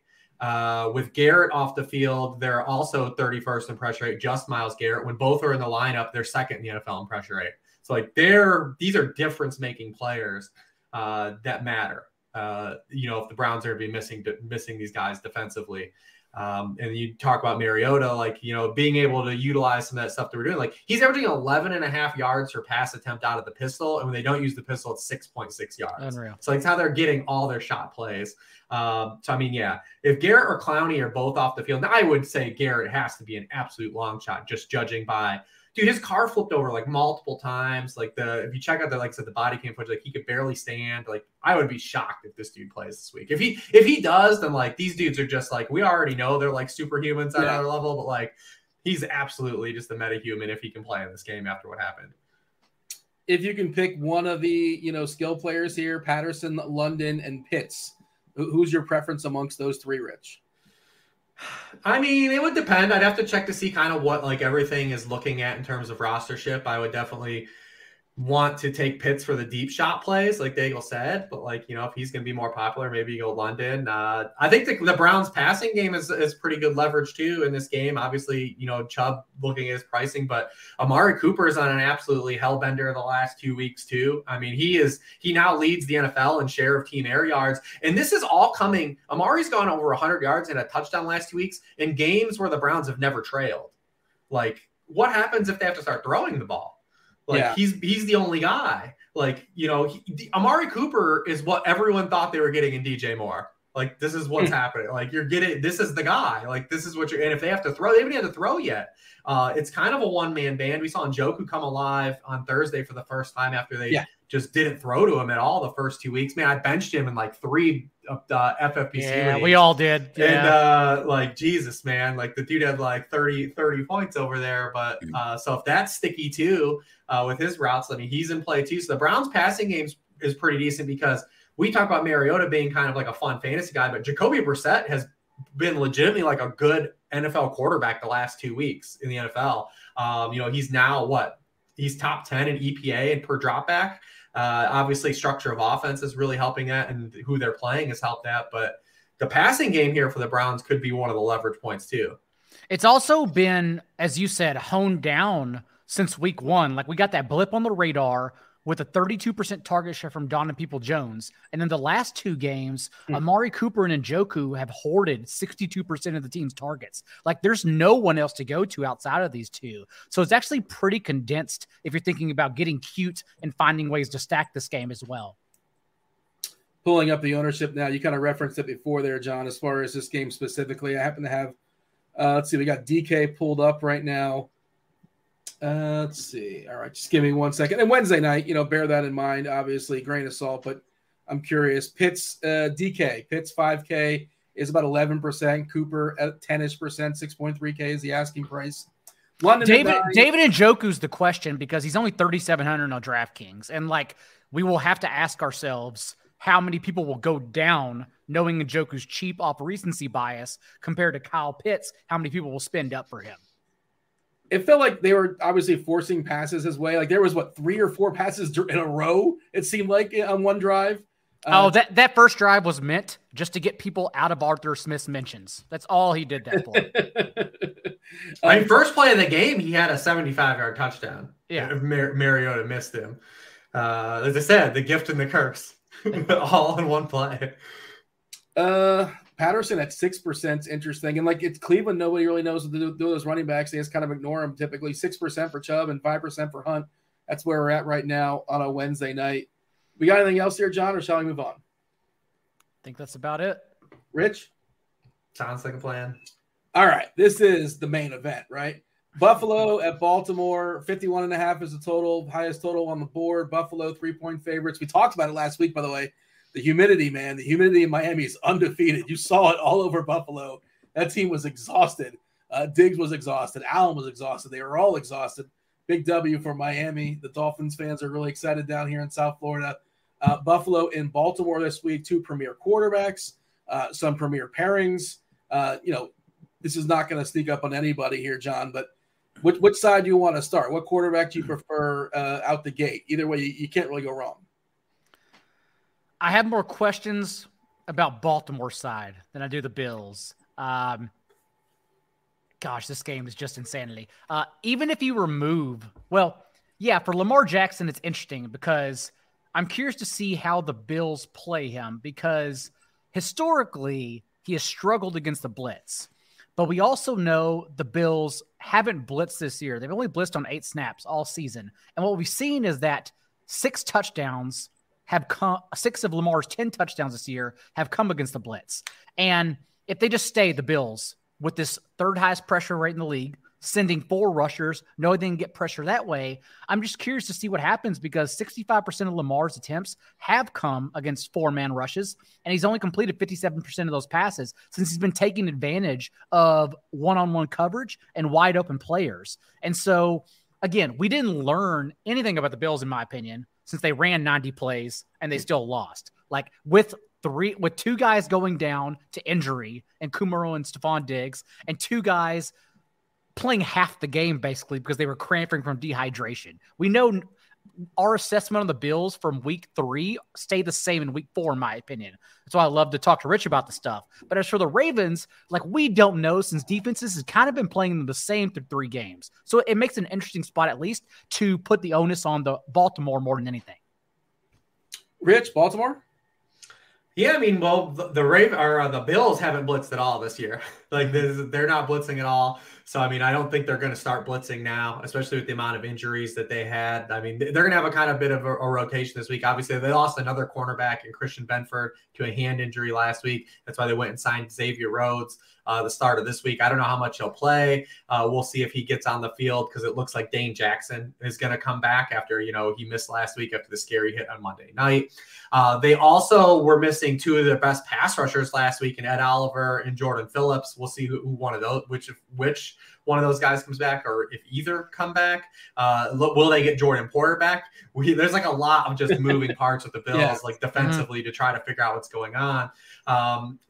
With Garrett off the field, they're also 31st in pressure rate, just Myles Garrett. When both are in the lineup, they're 2nd in the NFL in pressure rate. So these are difference-making players that matter. If the Browns are going to be missing these guys defensively. And you talk about Mariota, like, being able to utilize some of that stuff that we're doing. Like, he's averaging 11.5 yards per pass attempt out of the pistol. And when they don't use the pistol, it's 6.6 yards. Unreal. So it's how they're getting all their shot plays. So, I mean, yeah, if Garrett or Clowney are both off the field, now I would say Garrett has to be an absolute long shot, just judging by, dude, his car flipped over like multiple times. Like if you check out the body cam footage, like he could barely stand. Like I would be shocked if this dude plays this week. If he does, then like these dudes are just like, we already know they're like superhumans at our level, but like he's absolutely just a metahuman if he can play in this game after what happened. If you can pick one of the, skill players here, Patterson, London, and Pitts, who's your preference amongst those three, Rich? I mean, it would depend. I'd have to check to see kind of what like everything is looking at in terms of rostership. I would definitely want to take Pitts for the deep shot plays, like Daigle said. But like, if he's going to be more popular, maybe you go London. I think the Browns passing game is pretty good leverage too in this game. Obviously, Chubb looking at his pricing, but Amari Cooper is on an absolutely hellbender the last 2 weeks too. I mean, he now leads the NFL in share of team air yards. And this is all coming. Amari's gone over 100 yards and a touchdown last 2 weeks in games where the Browns have never trailed. Like, what happens if they have to start throwing the ball? Like he's the only guy. Like, Amari Cooper is what everyone thought they were getting in DJ Moore. Like, this is what's happening. Like, this is the guy. Like, this is what and if they have to throw, they haven't had to throw yet. It's kind of a one-man band. We saw Njoku come alive on Thursday for the first time after they just didn't throw to him at all the first 2 weeks. Man, I benched him in like 3 FFPC leagues. We all did. Yeah. And like, Jesus, man, like the dude had like 30 points over there. But so if that's sticky too with his routes, I mean, he's in play too. So the Browns passing game is pretty decent because we talk about Mariota being kind of like a fun fantasy guy, but Jacoby Brissett has been legitimately like a good NFL quarterback the last 2 weeks in the NFL. He's now he's top 10 in EPA and per dropback. Obviously structure of offense is really helping that, and who they're playing has helped that. But the passing game here for the Browns could be one of the leverage points too. It's also been, as you said, honed down since week 1. Like, we got that blip on the radar with a 32% target share from Donovan Peoples-Jones. And then the last 2 games, Amari Cooper and Njoku have hoarded 62% of the team's targets. Like, there's no one else to go to outside of these two. So it's actually pretty condensed if you're thinking about getting cute and finding ways to stack this game as well. Pulling up the ownership now, you kind of referenced it before there, John, as far as this game specifically. I happen to have, let's see, we got DK pulled up right now. Let's see. All right, just give me 1 second. And Wednesday night, bear that in mind. Obviously, grain of salt, but I'm curious. Pitts, DK, Pitts 5K is about 11%. Cooper at 10-ish percent, 6.3K is the asking price. London David Njoku's the question because he's only 3,700 on DraftKings, and like we will have to ask ourselves how many people will go down knowing Njoku's cheap off recency bias compared to Kyle Pitts. How many people will spend up for him? It felt like they were obviously forcing passes his way. Like there was 3 or 4 passes in a row. It seemed like on one drive. That first drive was meant just to get people out of Arthur Smith's mentions. That's all he did that for. First play of the game, he had a 75-yard touchdown. Yeah, Mariota missed him. As I said, the gift and the curse, all in one play. Patterson at 6% interesting. And like it's Cleveland, nobody really knows what to do with those running backs. They just kind of ignore them typically. 6% for Chubb and 5% for Hunt. That's where we're at right now on a Wednesday night. We got anything else here, John, or shall we move on? I think that's about it. Rich? Sounds like a plan. All right. This is the main event, right? Buffalo at Baltimore, 51.5 is the total, highest total on the board. Buffalo 3-point favorites. We talked about it last week, by the way. The humidity, man. The humidity in Miami is undefeated. You saw it all over Buffalo. That team was exhausted. Diggs was exhausted. Allen was exhausted. They were all exhausted. Big W for Miami. The Dolphins fans are really excited down here in South Florida. Buffalo and Baltimore this week, 2 premier quarterbacks, some premier pairings. This is not going to sneak up on anybody here, John, but which side do you want to start? What quarterback do you prefer out the gate? Either way, you can't really go wrong. I have more questions about Baltimore's side than I do the Bills. Gosh, this game is just insanity. Even if you remove, for Lamar Jackson, it's interesting because I'm curious to see how the Bills play him because historically he has struggled against the blitz. But we also know the Bills haven't blitzed this year. They've only blitzed on 8 snaps all season. And what we've seen is that 6 touchdowns have come, 6 of Lamar's 10 touchdowns this year have come against the blitz. And if they just stay, the Bills, with this 3rd highest pressure rate in the league, sending 4 rushers, knowing they can get pressure that way, I'm just curious to see what happens because 65% of Lamar's attempts have come against 4-man rushes, and he's only completed 57% of those passes since he's been taking advantage of one-on-one coverage and wide open players. And so, again, we didn't learn anything about the Bills, in my opinion, since they ran 90 plays and they still lost. Like with 2 guys going down to injury and Kumaro and Stephon Diggs, and 2 guys playing half the game basically because they were cramping from dehydration. We know our assessment on the Bills from week 3 stayed the same in week 4, in my opinion. That's why I love to talk to Rich about the stuff. But as for the Ravens, like, we don't know since defenses has kind of been playing them the same through 3 games. So it makes an interesting spot at least to put the onus on the Baltimore more than anything. Rich, Baltimore? Yeah, I mean, well, the Bills haven't blitzed at all this year. Like, they're not blitzing at all. So, I mean, I don't think they're going to start blitzing now, especially with the amount of injuries that they had. I mean, they're going to have a kind of bit of a rotation this week. Obviously, they lost another cornerback in Christian Benford to a hand injury last week. That's why they went and signed Xavier Rhodes the start of this week. I don't know how much he'll play. We'll see if he gets on the field because it looks like Dane Jackson is going to come back after, he missed last week after the scary hit on Monday night. They also were missing 2 of their best pass rushers last week in Ed Oliver and Jordan Phillips. We'll see who one of those, which one of those guys comes back, or if either come back. Will they get Jordan Porter back? There's like a lot of just moving parts with the Bills, like defensively, to try to figure out what's going on.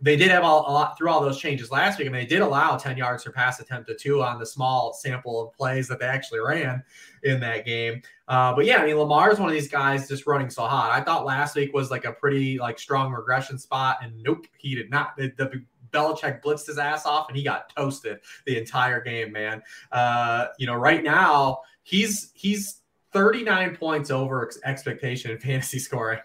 They did have a lot through all those changes last week. I mean, they did allow 10 yards per pass attempt to 2 on the small sample of plays that they actually ran in that game. But yeah, I mean, Lamar is one of these guys just running so hot. I thought last week was like a pretty strong regression spot, and nope, he did not. The Belichick blitzed his ass off, and he got toasted the entire game, man. Right now he's 39 points over expectation in fantasy scoring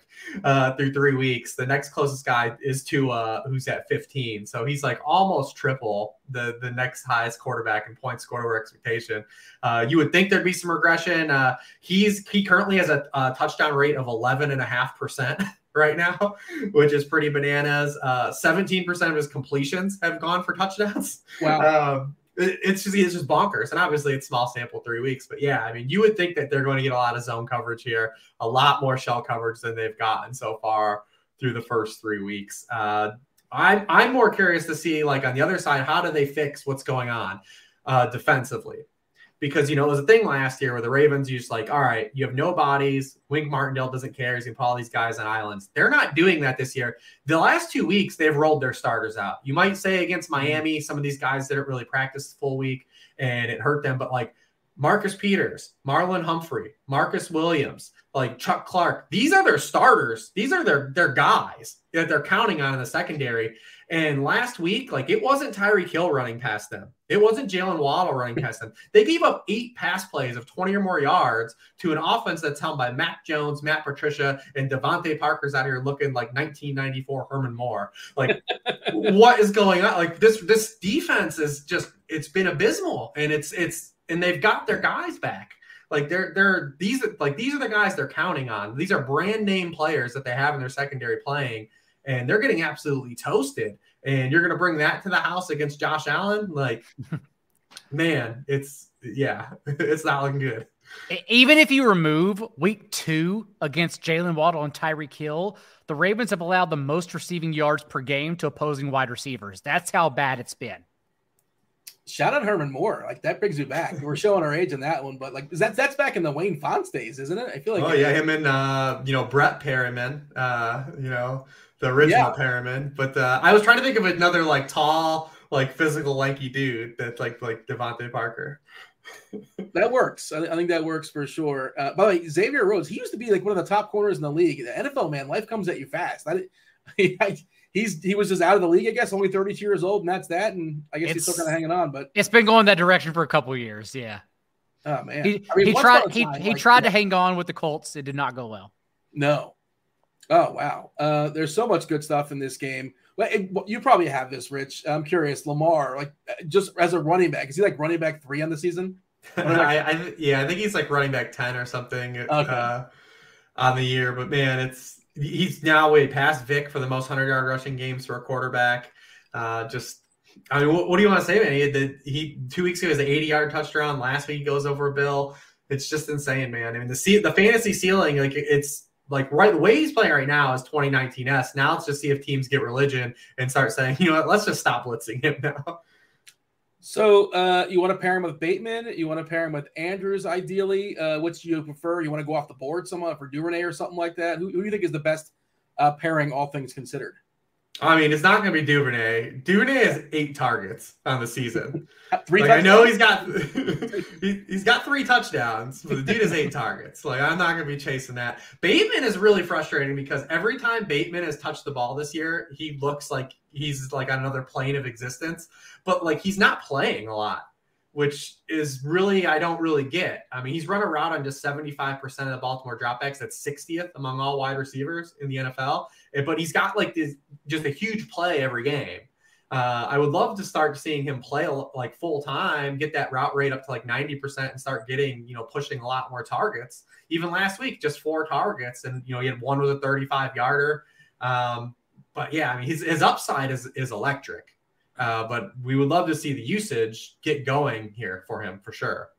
through 3 weeks. The next closest guy is Tua, who's at 15. So he's like almost triple the next highest quarterback in points scored over expectation. You would think there'd be some regression. He currently has a touchdown rate of 11.5%. right now, which is pretty bananas. 17% of his completions have gone for touchdowns. Wow. It's just bonkers. And obviously it's small sample, 3 weeks, but yeah, I mean, you would think that they're going to get a lot of zone coverage here, a lot more shell coverage than they've gotten so far through the first 3 weeks. I'm more curious to see, like, on the other side, how do they fix what's going on defensively? Because, it was a thing last year where the Ravens used all right, you have no bodies. Wink Martindale doesn't care. He's going to put all these guys on islands. They're not doing that this year. The last 2 weeks, they've rolled their starters out. You might say against Miami, some of these guys didn't really practice the full week and it hurt them. But Marcus Peters, Marlon Humphrey, Marcus Williams, Chuck Clark, these are their starters. These are their guys that they're counting on in the secondary. And last week, it wasn't Tyreek Hill running past them. It wasn't Jalen Waddle running past them. They gave up 8 pass plays of 20 or more yards to an offense that's helmed by Mac Jones, Matt Patricia, and Devontae Parker's out here looking like 1994 Herman Moore. What is going on? This defense is just, it's been abysmal, and and they've got their guys back. These are the guys they're counting on. These are brand name players that they have in their secondary playing, and they're getting absolutely toasted. And you're going to bring that to the house against Josh Allen? Man, it's not looking good. Even if you remove week 2 against Jalen Waddle and Tyreek Hill, the Ravens have allowed the most receiving yards per game to opposing wide receivers. That's how bad it's been. Shout out Herman Moore. That brings you back. We're showing our age in that one, but that's back in the Wayne Fonts days, isn't it? I feel like. Oh yeah, him and Brett Perriman, the original Perriman. But I was trying to think of another tall, physical, lanky dude that's like Devontae Parker. That works. I think that works for sure. By the way, Xavier Rhodes, he used to be one of the top corners in the league. The NFL, man, life comes at you fast. He was just out of the league, I guess, only 32 years old, and that's that. And I guess he's still kind of hanging on, but it's been going that direction for a couple of years. Yeah. Oh man, he tried to hang on with the Colts. It did not go well. No. Oh, wow. There's so much good stuff in this game. Well, you probably have this, Rich. I'm curious. Lamar, like just as a running back, is he like running back 3 on the season? I think he's like running back 10 or something on the year. But man, he's now way past Vic for the most 100-yard rushing games for a quarterback. What do you want to say, man? He 2 weeks ago was an 80-yard touchdown. Last week he goes over a bill. It's just insane, man. I mean, the fantasy ceiling, like it's like right the way he's playing right now is 2019-esque. Now let's just see if teams get religion and start saying, you know what, let's just stop blitzing him now. So you want to pair him with Bateman? You want to pair him with Andrews, ideally? Which do you prefer? You want to go off the board someone for Duvernay or something like that? Who do you think is the best pairing, all things considered? I mean, it's not going to be Duvernay. Duvernay has 8 targets on the season. 3 I know he's got 3 touchdowns, but the dude has 8 targets. Like, I'm not going to be chasing that. Bateman is really frustrating because every time Bateman has touched the ball this year, he looks like he's like on another plane of existence. But like he's not playing a lot, which is really I don't really get. I mean, he's run a route on just 75% of the Baltimore dropbacks. That's 60th among all wide receivers in the NFL. But he's got like this just a huge play every game. I would love to start seeing him play like full time, get that route rate up to like 90% and start getting, pushing a lot more targets. Even last week, just 4 targets and, he had one with a 35-yarder. But yeah, I mean, his upside is electric. But we would love to see the usage get going here for him for sure.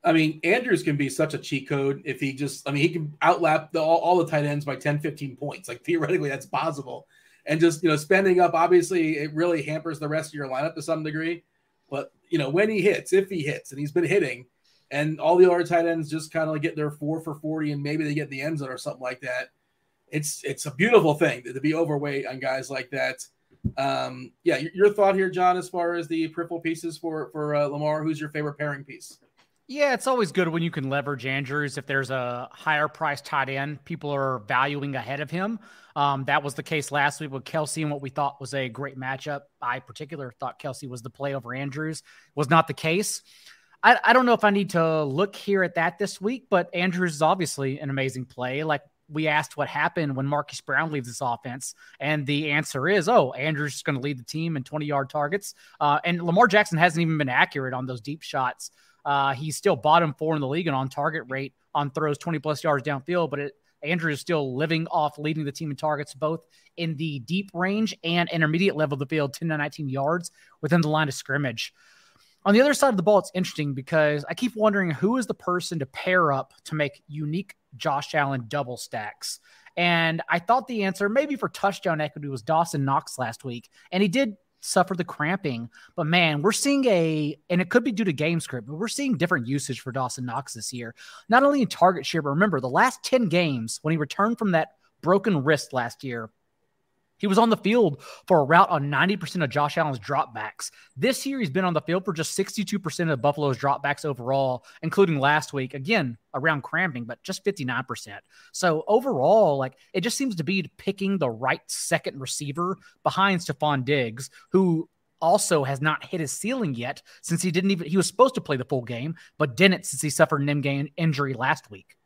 I mean, Andrews can be such a cheat code if he can outlap all the tight ends by 10, 15 points. Like theoretically that's possible. And just, spending up, obviously it really hampers the rest of your lineup to some degree. But, when he hits, if he hits, and he's been hitting, and all the other tight ends just kind of like get their 4 for 40 and maybe they get the end zone or something like that. It's a beautiful thing to be overweight on guys like that. Your thought here, John, as far as the peripheral pieces for Lamar, who's your favorite pairing piece? Yeah, it's always good when you can leverage Andrews. If there's a higher priced tight end, people are valuing ahead of him. That was the case last week with Kelsey and what we thought was a great matchup. I particularly thought Kelsey was the play over Andrews. Was not the case. I don't know if I need to look here at that this week, but Andrews is obviously an amazing play. Like we asked what happened when Marquise Brown leaves this offense, and the answer is, Andrews is going to lead the team in 20-yard targets. And Lamar Jackson hasn't even been accurate on those deep shots. He's still bottom 4 in the league and on target rate on throws 20-plus yards downfield, but Andrews is still living off leading the team in targets both in the deep range and intermediate level of the field, 10 to 19 yards within the line of scrimmage. On the other side of the ball, it's interesting because I keep wondering who is the person to pair up to make unique Josh Allen double stacks. And I thought the answer maybe for touchdown equity was Dawson Knox last week. And he did suffer the cramping, but man, we're seeing and it could be due to game script, but we're seeing different usage for Dawson Knox this year, not only in target share, but remember the last 10 games when he returned from that broken wrist last year, he was on the field for a route on 90% of Josh Allen's dropbacks. This year, he's been on the field for just 62% of Buffalo's dropbacks overall, including last week, again, around cramping, but just 59%. So overall, it just seems to be picking the right second receiver behind Stephon Diggs, who also has not hit his ceiling yet since he was supposed to play the full game, but didn't since he suffered an in-game injury last week.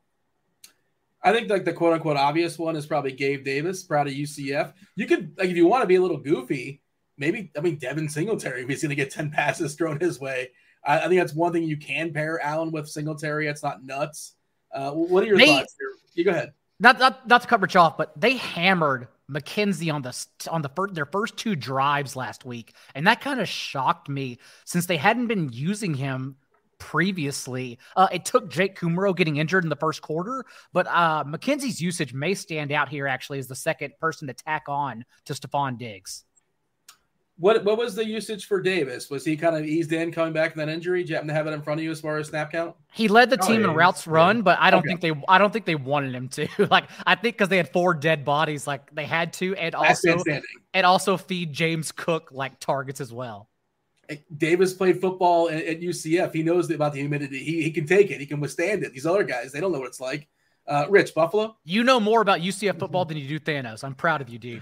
I think the quote unquote obvious one is probably Gabe Davis, out of UCF. You could, if you want to be a little goofy, Devin Singletary, if he's going to get 10 passes thrown his way. I think that's one thing you can pair Allen with Singletary. It's not nuts. What are your thoughts here? You go ahead. Not to cut Rich off, but they hammered McKenzie on their first 2 drives last week. And that kind of shocked me since they hadn't been using him previously. It took Jake Kumaro getting injured in the first quarter, but McKenzie's usage may stand out here actually as the second person to tack on to Stephon Diggs. What was the usage for Davis? Was he kind of eased in coming back from that injury? Do you happen to have it in front of you as far as snap count? He led the team in routes run, but I don't think they wanted him to. I think because they had 4 dead bodies, they had to, and also feed James Cook targets as well. Davis played football at UCF. He knows about the humidity. He can take it. He can withstand it. These other guys, they don't know what it's like. Rich, Buffalo? You know more about UCF football than you do Thanos. I'm proud of you, Dean.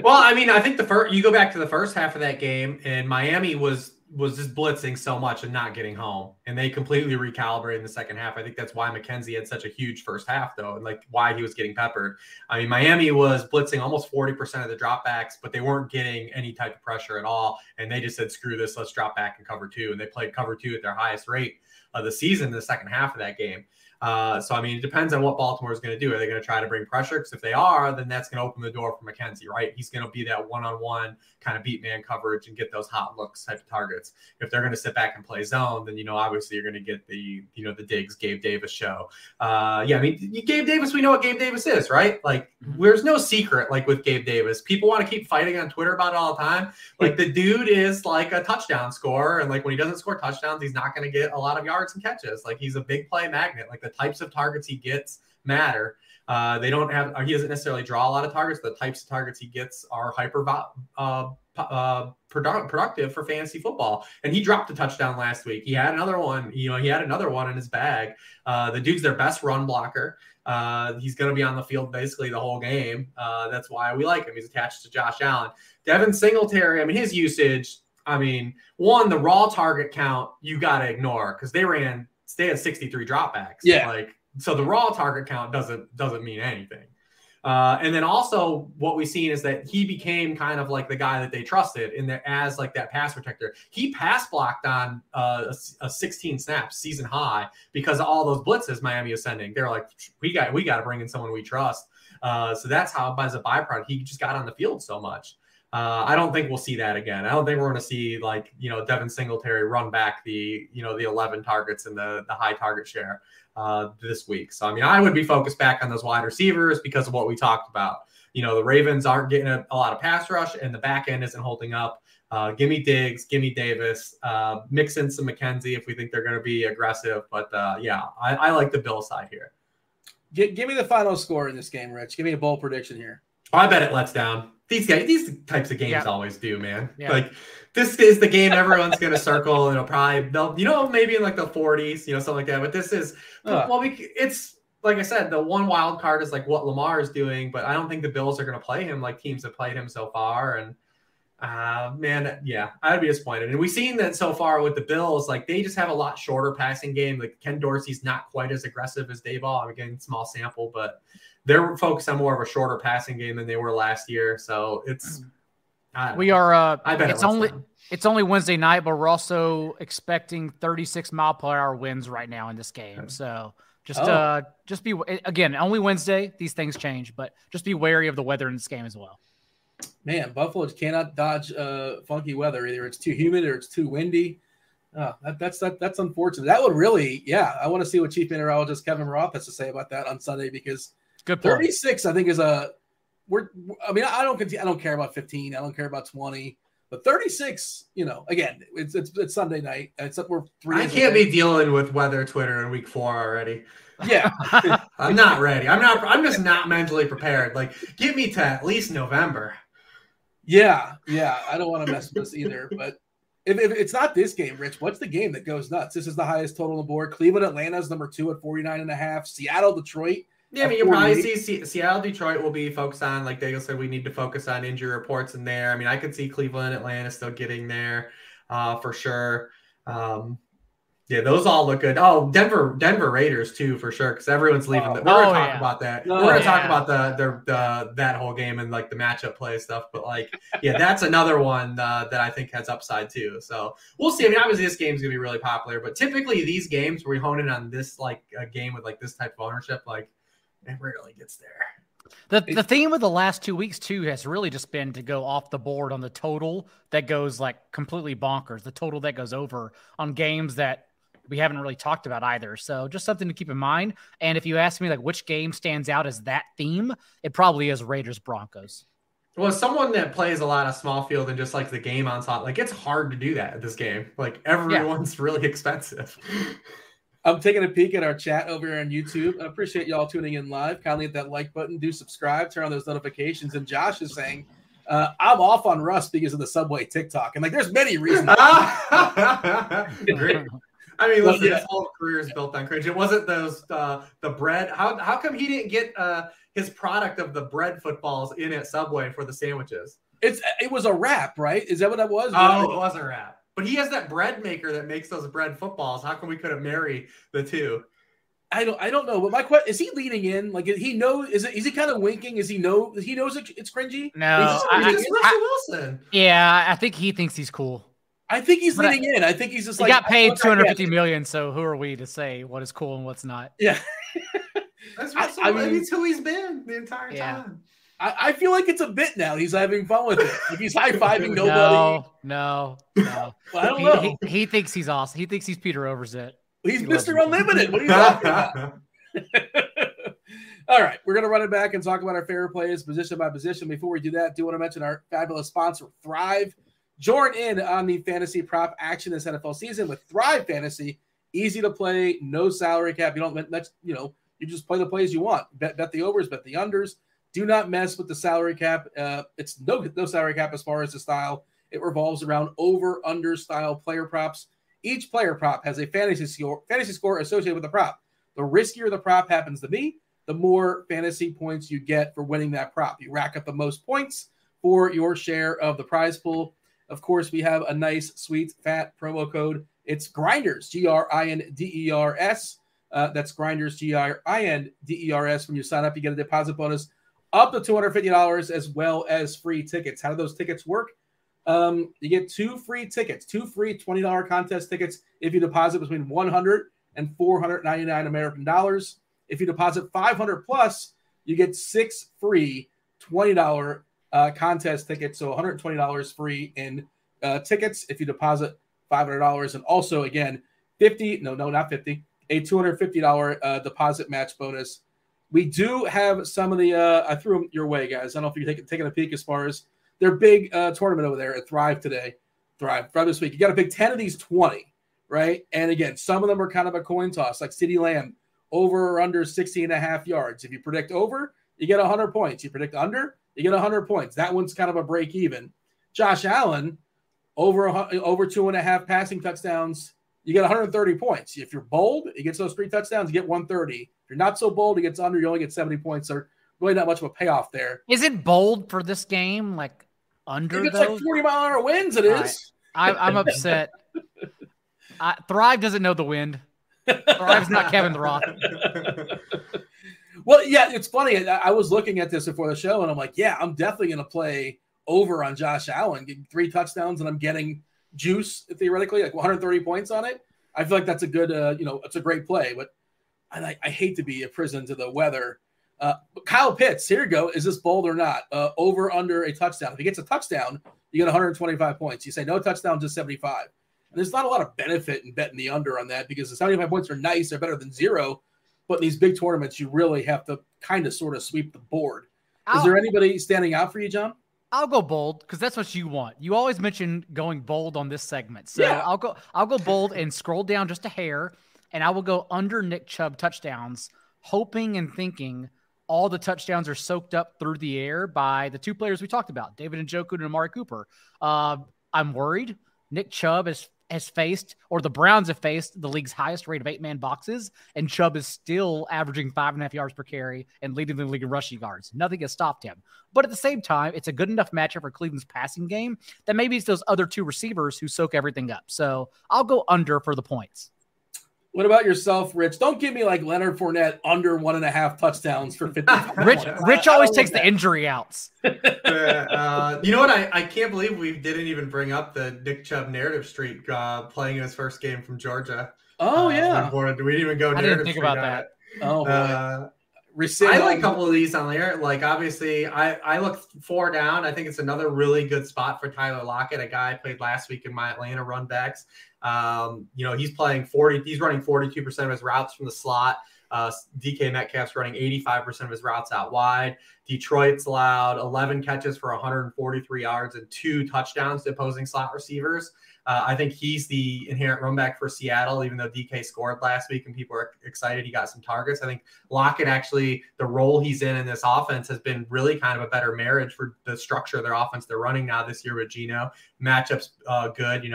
Well, I think you go back to the first half of that game, and Miami was was just blitzing so much and not getting home, and they completely recalibrated in the second half. I think that's why McKenzie had such a huge first half, though, and like why he was getting peppered. I mean, Miami was blitzing almost 40% of the dropbacks, but they weren't getting any type of pressure at all, and they just said, "Screw this, let's drop back and cover 2," and they played cover 2 at their highest rate of the season in the second half of that game. So, I mean, it depends on what Baltimore is going to do. Are they going to try to bring pressure? Because if they are, then that's going to open the door for McKenzie, right? He's going to be that one-on-one kind of beat man coverage and get those hot looks type of targets. If they're going to sit back and play zone, then, obviously you're going to get the Diggs, Gabe Davis show. I mean, Gabe Davis, we know what Gabe Davis is, right? Like, there's no secret, like with Gabe Davis. People want to keep fighting on Twitter about it all the time. Like, the dude is like a touchdown scorer. And like, when he doesn't score touchdowns, he's not going to get a lot of yards and catches. Like, he's a big play magnet. Like, the types of targets he gets matter. He doesn't necessarily draw a lot of targets. The types of targets he gets are hyper productive for fantasy football. And he dropped a touchdown last week. He had another one, he had another one in his bag. The dude's their best run blocker. He's going to be on the field basically the whole game. That's why we like him. He's attached to Josh Allen. Devin Singletary, I mean, his usage, I mean, the raw target count you got to ignore because they had 63 dropbacks. Yeah. So the raw target count doesn't mean anything. And then also what we've seen is that he became kind of like the guy that they trusted as like that pass protector. He pass blocked on a 16 snaps season high because of all those blitzes Miami is sending. They're like, we got to bring in someone we trust. So that's how, as a byproduct, he just got on the field so much. I don't think we'll see that again. I don't think we're going to see Devin Singletary run back the 11 targets and the high target share this week. So, I mean, I would be focused back on those wide receivers because of what we talked about. The Ravens aren't getting a lot of pass rush and the back end isn't holding up. Give me Diggs, give me Davis, mix in some McKenzie if we think they're going to be aggressive. But I like the Bill side here. Give me the final score in this game, Rich. Give me a bold prediction here. I bet it lets down. These types of games always do, man. Yeah. Like, this is the game everyone's going to circle. They'll maybe in like the 40s, something like that. But this is, it's like I said, the one wild card is like what Lamar is doing, but I don't think the Bills are going to play him like teams have played him so far. And I'd be disappointed. And we've seen that so far with the Bills, like they just have a lot shorter passing game. Like Ken Dorsey's not quite as aggressive as Daboll. Again, small sample, but they're focused on more of a shorter passing game than they were last year. So it's I bet it's only Wednesday night, but we're also expecting 36-mile-per-hour winds right now in this game. So just be, again, only Wednesday. These things change, but just be wary of the weather in this game as well. Man, Buffalo cannot dodge funky weather. Either it's too humid or it's too windy. That's unfortunate. That would really, I want to see what Chief Meteorologist Kevin Roth has to say about that on Sunday because good point. 36, I think, is I don't care about 15. I don't care about 20. But 36, again, it's Sunday night. We're 3 I can't be dealing with weather Twitter in week 4 already. Yeah. I'm not ready. I'm just not mentally prepared. Like, get me to at least November. Yeah. I don't want to mess with this either. But if it's not this game, Rich, what's the game that goes nuts? This is the highest total on the board. Cleveland, Atlanta is number 2 at 49.5. Seattle, Detroit. Yeah, I mean, you'll probably see Seattle, Detroit will be focused on, like Daigle said, we need to focus on injury reports in there. I mean, I could see Cleveland, Atlanta still getting there for sure. Those all look good. Oh, Denver Raiders too, for sure, because everyone's leaving. We're going to talk about that. We're going to talk about that whole game and like the matchup play stuff. But that's another one that I think has upside too. So we'll see. I mean, obviously this game's going to be really popular, but typically these games where we hone in on this like a game with like this type of ownership, like it rarely gets there. The theme of the last 2 weeks too has really just been to go off the board on the total that goes like completely bonkers. The total that goes over on games that we haven't really talked about either. So just something to keep in mind. And if you ask me like which game stands out as that theme, it probably is Raiders Broncos. Well, as someone that plays a lot of small field and just like the game on top, like it's hard to do that at this game. Like everyone's really expensive. I'm taking a peek at our chat over here on YouTube. I appreciate y'all tuning in live. Kindly hit that like button, do subscribe, turn on those notifications. And Josh is saying, I'm off on Russ because of the Subway TikTok. And like, there's many reasons. Great. I mean, listen, his whole career is built on cringe. It wasn't those the bread. How come he didn't get his product of the bread footballs in at Subway for the sandwiches? It was a wrap, right? Is that what that was? Oh, it was a wrap. But he has that bread maker that makes those bread footballs. How come we couldn't marry the two? I don't know. But my question is: he leaning in? Like he knows? Is he kind of winking? He knows it's cringy? No, it's Russell Wilson. Yeah, I think he thinks he's cool. I think he's leaning in. I think he's just he got paid $250 million. So who are we to say what is cool and what's not? Yeah, that's Russell. I mean, it's who he's been the entire time. I feel like it's a bit now. He's having fun with it. Like he's high-fiving nobody. No. Well, I don't know. He thinks he's awesome. He thinks he's Peter Overzet. He's Mr. Unlimited. What are you talking about? All right, we're going to run it back and talk about our favorite plays position by position. Before we do that, I do want to mention our fabulous sponsor, Thrive. Join in on the fantasy prop action this NFL season with Thrive Fantasy. Easy to play, no salary cap. You just play the plays you want. Bet the overs, bet the unders. Do not mess with the salary cap. It's no salary cap as far as the style. It revolves around over-under style player props. Each player prop has a fantasy score associated with the prop. The riskier the prop happens to be, the more fantasy points you get for winning that prop. You rack up the most points for your share of the prize pool. Of course, we have a nice, sweet, fat promo code. It's Grinders, Grinders. That's Grinders, Grinders. When you sign up, you get a deposit bonus up to $250 as well as free tickets. How do those tickets work? You get 2 free tickets, 2 free $20 contest tickets if you deposit between $100 and $499 American dollars. If you deposit $500 plus, you get 6 free $20 contest tickets, so $120 free in tickets if you deposit $500. And also, again, a $250 deposit match bonus. We do have some of the I threw them your way, guys. I don't know if you're taking a peek as far as their big tournament over there at Thrive today. Thrive this week. You got to pick 10 of these 20, right? And again, some of them are kind of a coin toss, like CeeDee Lamb, over or under 60.5 yards. If you predict over, you get 100 points. You predict under, you get 100 points. That one's kind of a break even. Josh Allen, over 2.5 passing touchdowns, you get 130 points. If you're bold, he gets those 3 touchdowns, you get 130. If you're not so bold, he gets under, you only get 70 points. So really not much of a payoff there. Is it bold for this game? Like under it's those? Like 40-mile-an-hour winds, it is. Right. I'm upset. Thrive doesn't know the wind. Thrive's not Kevin Roth. Well, yeah, it's funny. I was looking at this before the show, and I'm like, yeah, I'm definitely going to play over on Josh Allen, getting 3 touchdowns, and I'm getting juice, theoretically, like 130 points on it. I feel like that's a good, it's a great play, but I hate to be a prison to the weather. Kyle Pitts, here you go. Is this bold or not? Over, under a touchdown. If he gets a touchdown, you get 125 points. You say no touchdown, just 75. And there's not a lot of benefit in betting the under on that because the 75 points are nice. They're better than 0. But in these big tournaments, you really have to kind of sort of sweep the board. Is there anybody standing out for you, John? I'll go bold because that's what you want. You always mention going bold on this segment. So yeah. I'll go bold and scroll down just a hair, and I will go under Nick Chubb touchdowns, hoping and thinking all the touchdowns are soaked up through the air by the 2 players we talked about, David Njoku and Amari Cooper. I'm worried. Nick Chubb has faced, or the Browns have faced, the league's highest rate of 8-man boxes, and Chubb is still averaging 5.5 yards per carry and leading the league in rushing yards. Nothing has stopped him. But at the same time, it's a good enough matchup for Cleveland's passing game that maybe it's those other 2 receivers who soak everything up. So I'll go under for the points. What about yourself, Rich? Don't give me like Leonard Fournette under 1.5 touchdowns for 50. Rich always takes the injury outs. You know what? I can't believe we didn't even bring up the Nick Chubb narrative streak playing his first game from Georgia. Oh, yeah. We didn't even go narrative streak about that. Oh, boy. I like a couple of these on there. Like, obviously, I look 4 down. I think it's another really good spot for Tyler Lockett, a guy I played last week in my Atlanta run backs. He's playing 40. He's running 42% of his routes from the slot. DK Metcalf's running 85% of his routes out wide. Detroit's allowed 11 catches for 143 yards and 2 touchdowns to opposing slot receivers. I think he's the inherent run back for Seattle, even though DK scored last week and people are excited he got some targets. I think Lockett actually, the role he's in this offense has been really kind of a better marriage for the structure of their offense they're running now this year with Geno. Matchups good,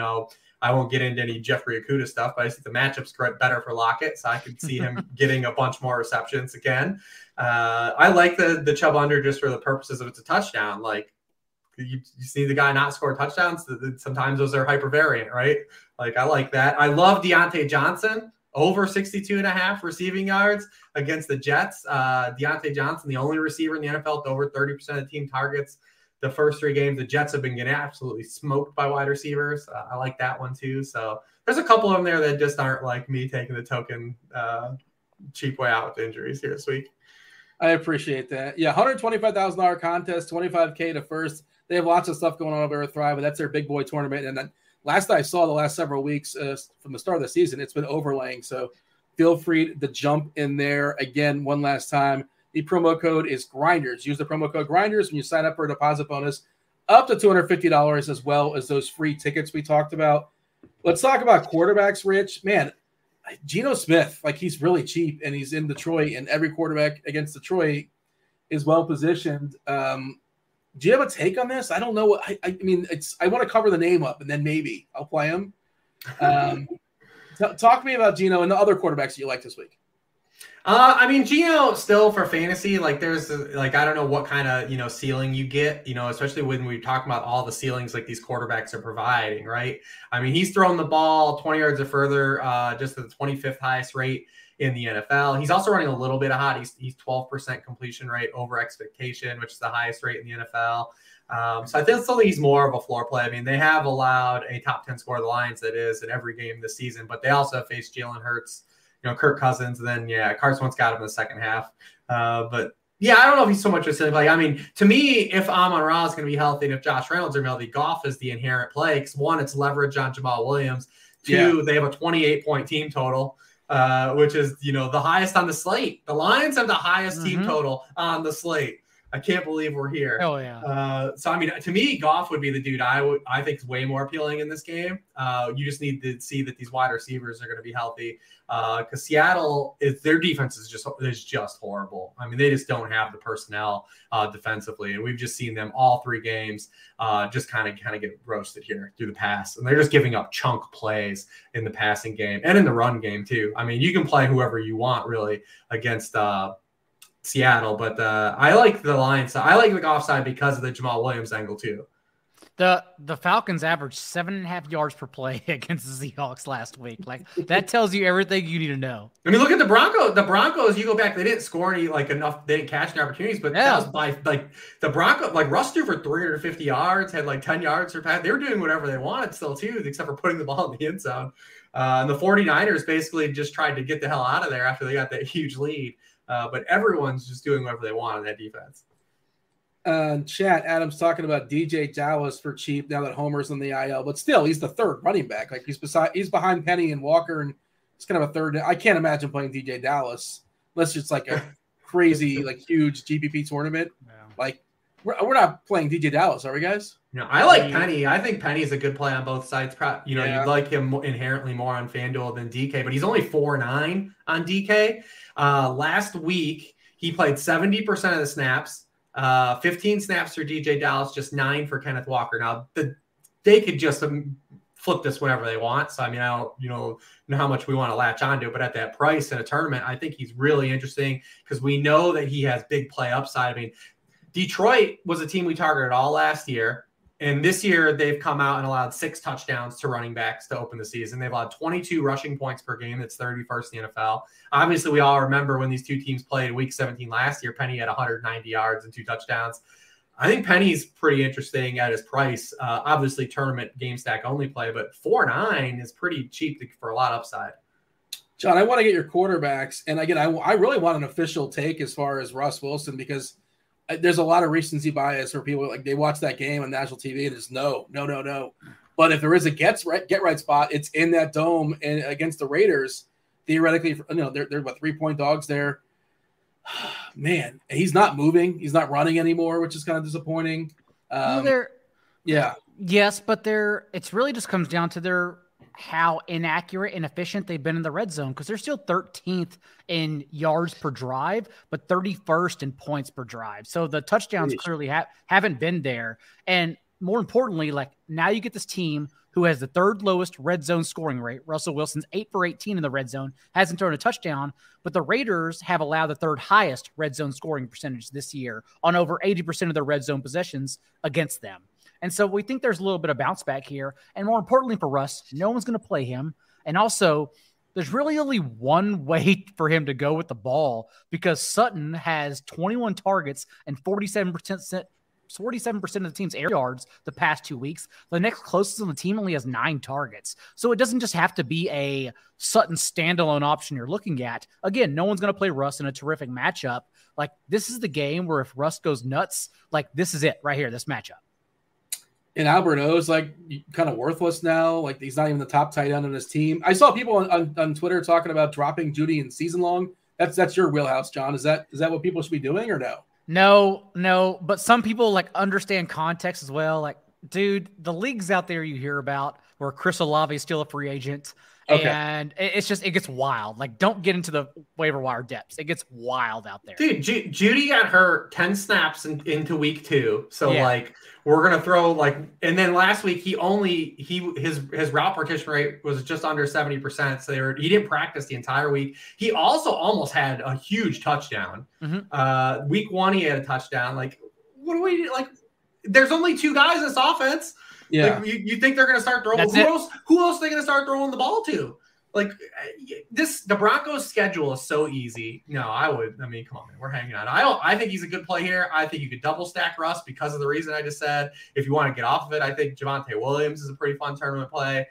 I won't get into any Jeffrey Okudah stuff, but I think the matchup's better for Lockett, so I could see him getting a bunch more receptions again. I like the Chubb under just for the purposes of it's a touchdown. Like, you see the guy not score touchdowns. Sometimes those are hypervariant, right? Like, I like that. I love Deontay Johnson over 62.5 receiving yards against the Jets. Deontay Johnson, the only receiver in the NFL with over 30% of team targets the first 3 games. The Jets have been getting absolutely smoked by wide receivers. I like that one too. So there's a couple of them there that just aren't like me taking the token cheap way out with injuries here this week. I appreciate that. Yeah, $125,000 contest, $25K to first. They have lots of stuff going on over at Thrive, but that's their big boy tournament. And then last I saw the last several weeks from the start of the season, it's been overlaying. So feel free to jump in there. Again, one last time, the promo code is Grinders. Use the promo code Grinders when you sign up for a deposit bonus up to $250, as well as those free tickets we talked about. Let's talk about quarterbacks, Rich. Man, Geno Smith, like, he's really cheap, and he's in Detroit, and every quarterback against Detroit is well positioned. Do you have a take on this? I don't know. I mean, I want to cover the name up, and then maybe I'll play him. Talk to me about Geno and the other quarterbacks you like this week. I mean, Geno still for fantasy, like, there's like, I don't know what kind of, ceiling you get, especially when we talk about all the ceilings like these quarterbacks are providing, right? I mean, he's thrown the ball 20 yards or further, just at the 25th highest rate in the NFL. He's also running a little bit of hot. He's 12% completion rate over expectation, which is the highest rate in the NFL. So I still think he's more of a floor play. I mean, they have allowed a top 10 score of the Lions, that is, in every game this season, but they also have faced Jalen Hurts, Kirk Cousins, and then, Carson Wentz got him in the second half. But, yeah, I don't know if he's so much a like, I mean, to me, if Amon-Ra is going to be healthy and if Josh Reynolds are healthy, Goff is the inherent play. Because, one, it's leverage on Jamal Williams. Two, they have a 28-point team total, which is, the highest on the slate. The Lions have the highest team total on the slate. I can't believe we're here. Oh, yeah. So, I mean, to me, Goff would be the dude I think is way more appealing in this game. You just need to see that these wide receivers are going to be healthy. Because Seattle, their defense is just horrible. I mean, they just don't have the personnel defensively, and we've just seen them all 3 games just kind of get roasted here through the pass, and they're just giving up chunk plays in the passing game and in the run game too. I mean, you can play whoever you want really against Seattle, but I like the Lions. I like the Goff side because of the Jamal Williams angle too. The Falcons averaged 7.5 yards per play against the Seahawks last week. Like, that tells you everything you need to know. I mean, look at the Broncos. The Broncos, you go back, they didn't score any enough. They didn't catch any opportunities, but that was by the Broncos. Like, Russ threw for 350 yards, had 10 yards per pass. They were doing whatever they wanted still too, except for putting the ball in the end zone. And the 49ers basically just tried to get the hell out of there after they got that huge lead. But everyone's just doing whatever they want in that defense. Chat, Adam's talking about DJ Dallas for cheap now that Homer's on the IL, but still, he's the third running back. Like, he's behind Penny and Walker, and it's kind of a third. I can't imagine playing DJ Dallas unless it's like a crazy, huge GPP tournament. Yeah. Like, we're not playing DJ Dallas, are we, guys? No, I like Penny. I think Penny's a good play on both sides. You'd like him inherently more on FanDuel than DK, but he's only 4.9 on DK. Last week, he played 70% of the snaps. 15 snaps for DJ Dallas, just 9 for Kenneth Walker. Now, they could just flip this whenever they want. So, I mean, I don't know how much we want to latch onto it, but at that price in a tournament, I think he's really interesting because we know that he has big play upside. I mean, Detroit was a team we targeted all last year. And this year, they've come out and allowed 6 touchdowns to running backs to open the season. They've allowed 22 rushing points per game. That's 31st in the NFL. Obviously, we all remember when these two teams played Week 17 last year. Penny had 190 yards and 2 touchdowns. I think Penny's pretty interesting at his price. Obviously, tournament game stack only play, but 4.9 is pretty cheap for a lot of upside. John, I want to get your quarterbacks. And again, I really want an official take as far as Russ Wilson because there's a lot of recency bias for people. Like, they watch that game on national TV and it's no. But if there is a get right spot, it's in that dome and against the Raiders. Theoretically, they're what, 3-point dogs there. Man, he's not moving. He's not running anymore, which is kind of disappointing. Yes, but it's really just comes down to how inaccurate and efficient they've been in the red zone because they're still 13th in yards per drive, but 31st in points per drive. So the touchdowns clearly haven't been there. And more importantly, now you get this team who has the third lowest red zone scoring rate. Russell Wilson's 8 for 18 in the red zone, hasn't thrown a touchdown, but the Raiders have allowed the third highest red zone scoring percentage this year on over 80% of their red zone possessions against them. And so we think there's a little bit of bounce back here. And more importantly for Russ, no one's going to play him. And also, there's really only one way for him to go with the ball because Sutton has 21 targets and 47% of the team's air yards the past 2 weeks. The next closest on the team only has 9 targets. So it doesn't just have to be a Sutton standalone option you're looking at. Again, no one's going to play Russ in a terrific matchup. Like, this is the game where if Russ goes nuts, like, this is it right here, this matchup. And Albert O's like kind of worthless now. Like, he's not even the top tight end on his team. I saw people on Twitter talking about dropping Judy in season long. That's your wheelhouse, John. Is that what people should be doing or no? No. But some people like understand context as well. Like, dude, the leagues out there you hear about where Chris Olave is still a free agent. Okay. And it gets wild. Like, don't get into the waiver wire depths. It gets wild out there. Dude, Judy got hurt 10 snaps into week 2. So, like, we're going to throw, like, and then last week, his route partition rate was just under 70%. So he didn't practice the entire week. He also almost had a huge touchdown. Mm-hmm. Week 1, he had a touchdown. Like, what do we, like, there's only 2 guys in this offense. Yeah, like, you think they're going to start throwing? Who else are they going to start throwing the ball to? Like, the Broncos' schedule is so easy. No, come on, man, we're hanging on. I think he's a good play here. I think you could double stack Russ because of the reason I just said. If you want to get off of it, I think Javonte Williams is a pretty fun tournament play.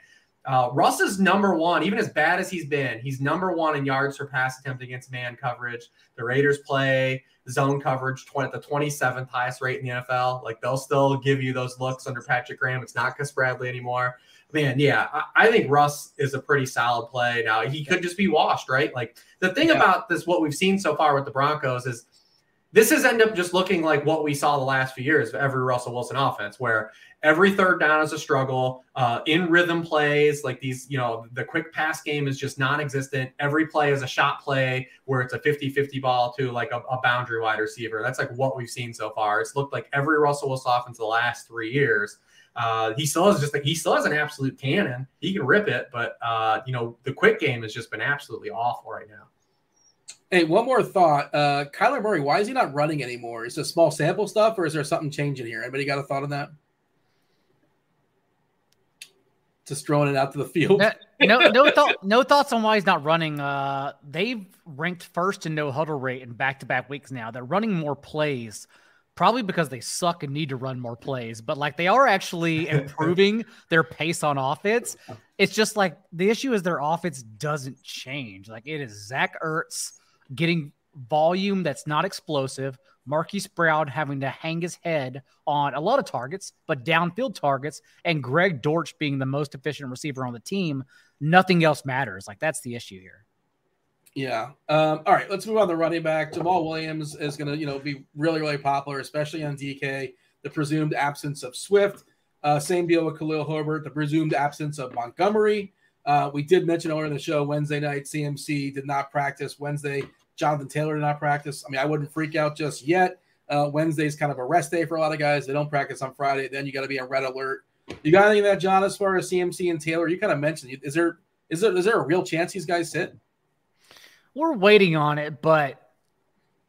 Russ is number 1, even as bad as he's been. He's number 1 in yards per pass attempt against man coverage. The Raiders play zone coverage at the 27th highest rate in the NFL. Like, they'll still give you those looks under Patrick Graham. It's not Gus Bradley anymore. Man, yeah, I think Russ is a pretty solid play. Now, he could just be washed, right? Like, the thing about this, what we've seen so far with the Broncos is this has ended up just looking like what we saw the last few years of every Russell Wilson offense, where every third down is a struggle, in rhythm plays, like these, the quick pass game is just non-existent. Every play is a shot play where it's a 50-50 ball to like a boundary wide receiver. That's like what we've seen so far. It's looked like every Russell Wilson offense the last 3 years. He still has an absolute cannon. He can rip it, but the quick game has just been absolutely awful right now. Hey, one more thought. Kyler Murray, why is he not running anymore? Is it small sample stuff, or is there something changing here? Anybody got a thought on that? Just throwing it out to the field. No thoughts on why he's not running. They've ranked first in no huddle rate in back-to-back weeks now. They're running more plays, probably because they suck and need to run more plays. But like, they are actually improving their pace on offense. It's just like the issue is their offense doesn't change. Like, it is Zach Ertz getting volume that's not explosive, Marquise Brown having to hang his head on a lot of targets, but downfield targets, and Greg Dortch being the most efficient receiver on the team. Nothing else matters. Like, that's the issue here. Yeah. All right, let's move on to running back. Jamal Williams is going to, be really, really popular, especially on DK. The presumed absence of Swift. Same deal with Khalil Herbert, the presumed absence of Montgomery. We did mention earlier in the show, Wednesday night, CMC did not practice. Wednesday, Jonathan Taylor did not practice. I wouldn't freak out just yet. Wednesday's kind of a rest day for a lot of guys. They don't practice on Friday. Then you got to be on red alert. You got anything of that, John, as far as CMC and Taylor? You kind of mentioned, is there a real chance these guys sit? We're waiting on it, but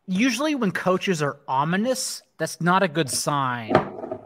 usually when coaches are ominous, that's not a good sign.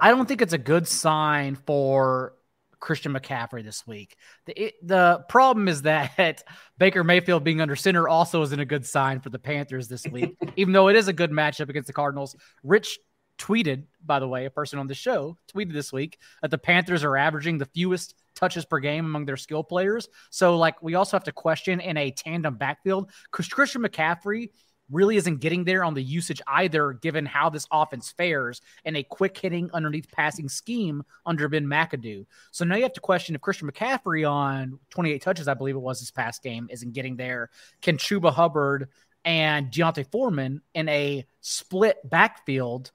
I don't think it's a good sign for Christian McCaffrey this week. The problem is that Baker Mayfield being under center also isn't a good sign for the Panthers this week, even though it is a good matchup against the Cardinals. Rich tweeted, by the way, a person on the show tweeted this week that the Panthers are averaging the fewest touches per game among their skill players. So, like, we also have to question in a tandem backfield, because Christian McCaffrey really isn't getting there on the usage either, given how this offense fares in a quick-hitting, underneath passing scheme under Ben McAdoo. So now you have to question if Christian McCaffrey on 28 touches, I believe it was this past game, isn't getting there. Can Chuba Hubbard and Deontay Foreman in a split backfield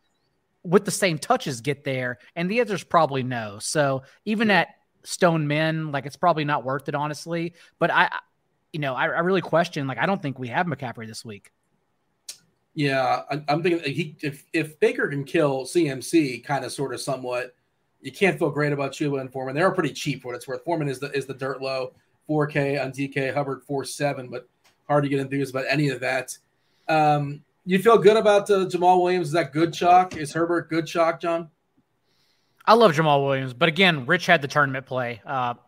with the same touches get there? And the answer is probably no. So even at Stone Men, like, it's probably not worth it, honestly. But I really question, like, I don't think we have McCaffrey this week. Yeah, I'm thinking if Baker can kill CMC kind of sort of somewhat, you can't feel great about Chuba and Foreman. They're pretty cheap for what it's worth. Foreman is the dirt low, 4K on DK, Hubbard 4.7, but hard to get enthused about any of that. You feel good about Jamal Williams? Is that good chalk? Is Herbert good chalk, John? I love Jamal Williams, but again, Rich had the tournament play,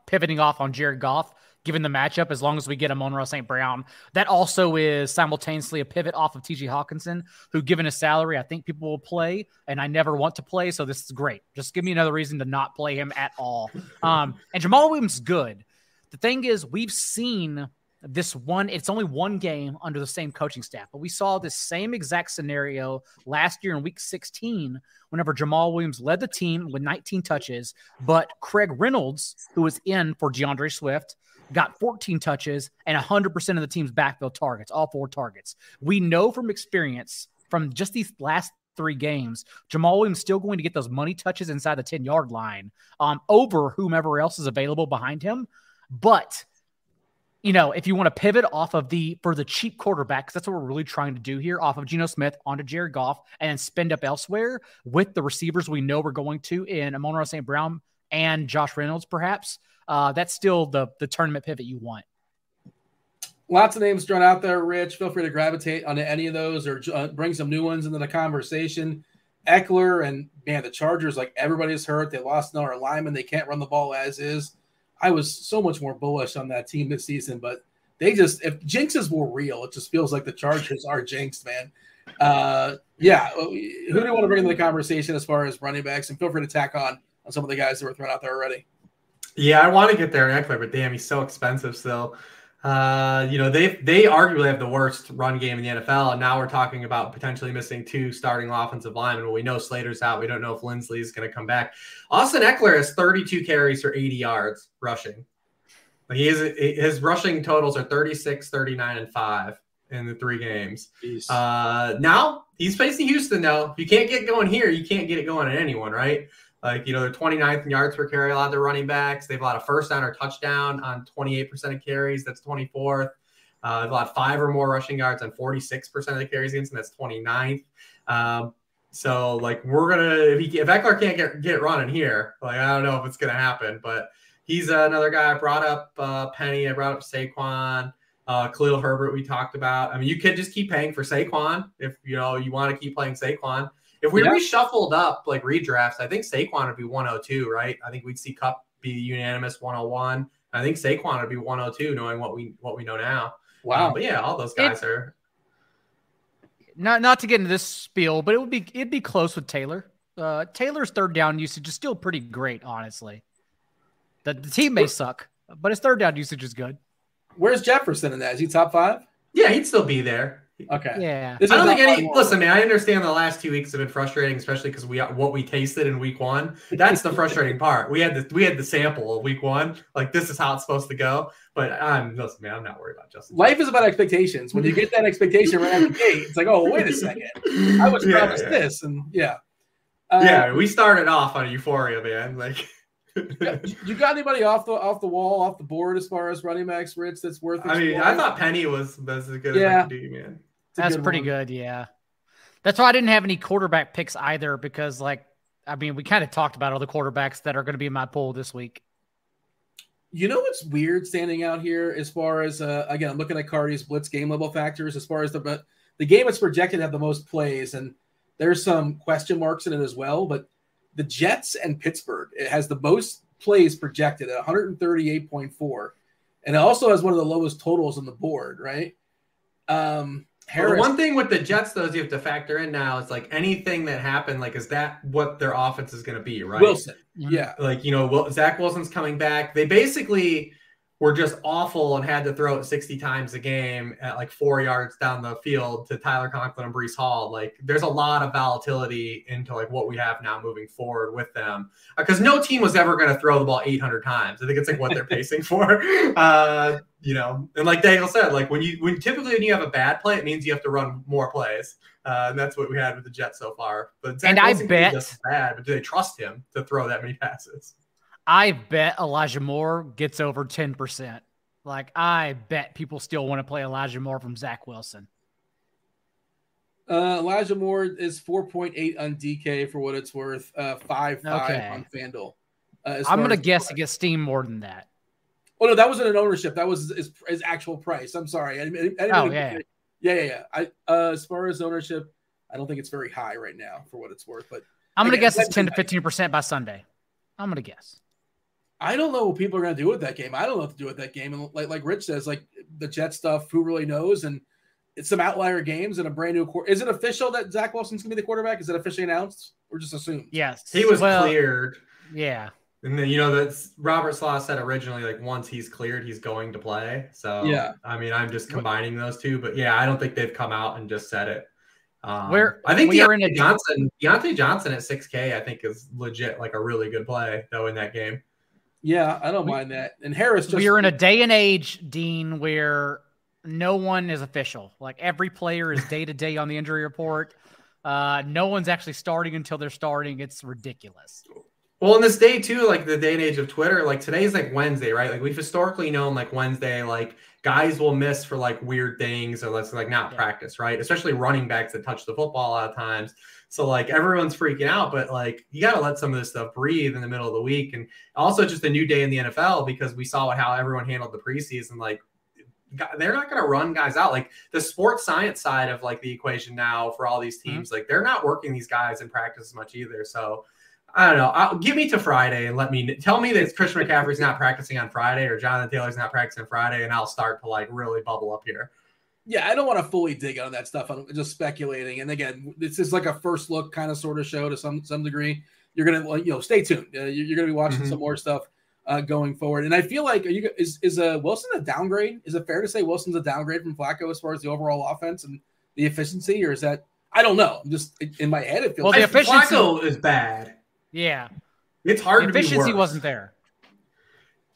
pivoting off on Jared Goff, given the matchup, as long as we get Amon-Ra St. Brown. That also is simultaneously a pivot off of T.J. Hawkinson, who, given his salary, I think people will play, and I never want to play, so this is great. Just give me another reason to not play him at all. And Jamal Williams is good. The thing is, we've seen this one, it's only one game under the same coaching staff, but we saw this same exact scenario last year in week 16, whenever Jamal Williams led the team with 19 touches, but Craig Reynolds, who was in for DeAndre Swift, got 14 touches and 100% of the team's backfield targets, all 4 targets. We know from experience from just these last 3 games, Jamal Williams still going to get those money touches inside the 10-yard line over whomever else is available behind him. But if you want to pivot off of for the cheap quarterback, because that's what we're really trying to do here, off of Geno Smith onto Jared Goff and then spend up elsewhere with the receivers we know we're going to in Amon-Ra St. Brown and Josh Reynolds, perhaps, that's still the tournament pivot you want. Lots of names thrown out there, Rich. Feel free to gravitate onto any of those or bring some new ones into the conversation. Eckler and, man, the Chargers, like everybody's hurt. They lost another lineman. They can't run the ball as is. I was so much more bullish on that team this season, but if jinxes were real, it just feels like the Chargers are jinxed, man. Who do you want to bring into the conversation as far as running backs? And feel free to tack on some of the guys that were thrown out there already. Yeah, I want to get there in Eckler, but damn, he's so expensive still. They arguably have the worst run game in the NFL, and now we're talking about potentially missing 2 starting offensive linemen. Well, we know Slater's out. We don't know if Lindsley is going to come back. Austin Eckler has 32 carries for 80 yards rushing. His rushing totals are 36, 39, and 5 in the 3 games. Now he's facing Houston, though. If you can't get going here, you can't get it going at anyone, right? They're 29th in yards per carry, a lot of their running backs. They've allowed a first down or touchdown on 28% of carries. That's 24th. They've allowed 5 or more rushing yards on 46% of the carries against them. That's 29th. So we're going to, if Eckler can't get running here, I don't know if it's going to happen, but he's another guy. I brought up Penny. I brought up Saquon, Khalil Herbert we talked about. I mean, you could just keep paying for Saquon if, you want to keep playing Saquon. If we reshuffled up redrafts, I think Saquon would be 102, right? I think we'd see Kupp be unanimous 101. I think Saquon would be 102, knowing what we know now. Wow. But yeah, all those guys are not to get into this spiel, but it'd be close with Taylor. Taylor's third down usage is still pretty great, honestly. The team may suck, but his third down usage is good. Where's Jefferson in that? Is he top 5? Yeah, he'd still be there. Okay. Yeah. I don't think listen, man, I understand the last 2 weeks have been frustrating, especially because what we tasted in week 1. That's the frustrating part. We had the sample of week 1. This is how it's supposed to go. But listen, man, I'm not worried about Justin. Life is about expectations. When you get that expectation right out the gate, it's like, oh, wait a second. I was promised this. And we started off on euphoria, man. You got anybody off the wall, off the board as far as running backs, Rich, that's worth exploring? I thought Penny was as good as I could do, man. That's pretty good, yeah. That's why I didn't have any quarterback picks either, because we kind of talked about all the quarterbacks that are going to be in my pool this week. You know what's weird standing out here as far as, again, I'm looking at Cardi's blitz game level factors as far as the game it's projected to have the most plays, and there's some question marks in it as well, but the Jets and Pittsburgh, it has the most plays projected at 138.4, and it also has one of the lowest totals on the board, right? Harris. One thing with the Jets, though, is you have to factor in now is anything that happened, is that what their offense is going to be, right? Wilson, yeah. Zach Wilson's coming back. They basically were just awful and had to throw it 60 times a game at 4 yards down the field to Tyler Conklin and Breece Hall. There's a lot of volatility into what we have now moving forward with them, because no team was ever going to throw the ball 800 times. I think it's what they're pacing for. And like Daigle said, when typically when you have a bad play, it means you have to run more plays. And that's what we had with the Jets so far. But Zach Wilson is just bad, but do they trust him to throw that many passes? I bet Elijah Moore gets over 10%. I bet people still want to play Elijah Moore from Zach Wilson. Elijah Moore is 4.8 on DK for what it's worth. 5.5 on FanDuel. I'm going to guess it gets steam more than that. Oh no, that wasn't an ownership. That was his actual price. I'm sorry. Yeah. As far as ownership, I don't think it's very high right now for what it's worth. But I'm going to guess it's 10 to 15% by Sunday. I'm going to guess. I don't know what people are going to do with that game. I don't know what to do with that game. And like Rich says, like the Jet stuff, who really knows? And it's some outlier games and a brand new quarter. Is it official that Zach Wilson's going to be the quarterback? Is it officially announced or just assumed? Yes. He was cleared. Yeah. And then, that's Robert Slaw said originally, like once he's cleared, he's going to play. So, yeah, I mean, I'm just combining those two, but yeah, I don't think they've come out and just said it. I think Deontay Johnson at 6K, I think is legit, like a really good play though in that game. Yeah, I don't mind that. And Harris, we are in a day and age, Dean, where no one is official. Like every player is day to day on the injury report. No one's actually starting until they're starting. It's ridiculous. Well, in this day too, like the day and age of Twitter, like today's like Wednesday, right? Like we've historically known like Wednesday, like guys will miss for like weird things or let's like not practice, right? Especially running backs that touch the football a lot of times. So like everyone's freaking out, but like you got to let some of this stuff breathe in the middle of the week. And also just a new day in the NFL because we saw how everyone handled the preseason. Like they're not going to run guys out. Like the sports science side of like the equation now for all these teams, like they're not working these guys in practice as much either. So I don't know. Give me to Friday and tell me that Christian McCaffrey's not practicing on Friday or Jonathan Taylor's not practicing on Friday, and I'll start to like really bubble up here. Yeah, I don't want to fully dig on that stuff. I'm just speculating. And again, this is like a first look kind of sort of show to some degree. You're gonna stay tuned. You're gonna be watching some more stuff going forward. And I feel like is Wilson a downgrade? Is it fair to say Wilson's a downgrade from Flacco as far as the overall offense and the efficiency, or is that I don't know. I'm just in my head it feels the efficiency Flacco is bad. Yeah. It's hard to be worse. Efficiency wasn't there.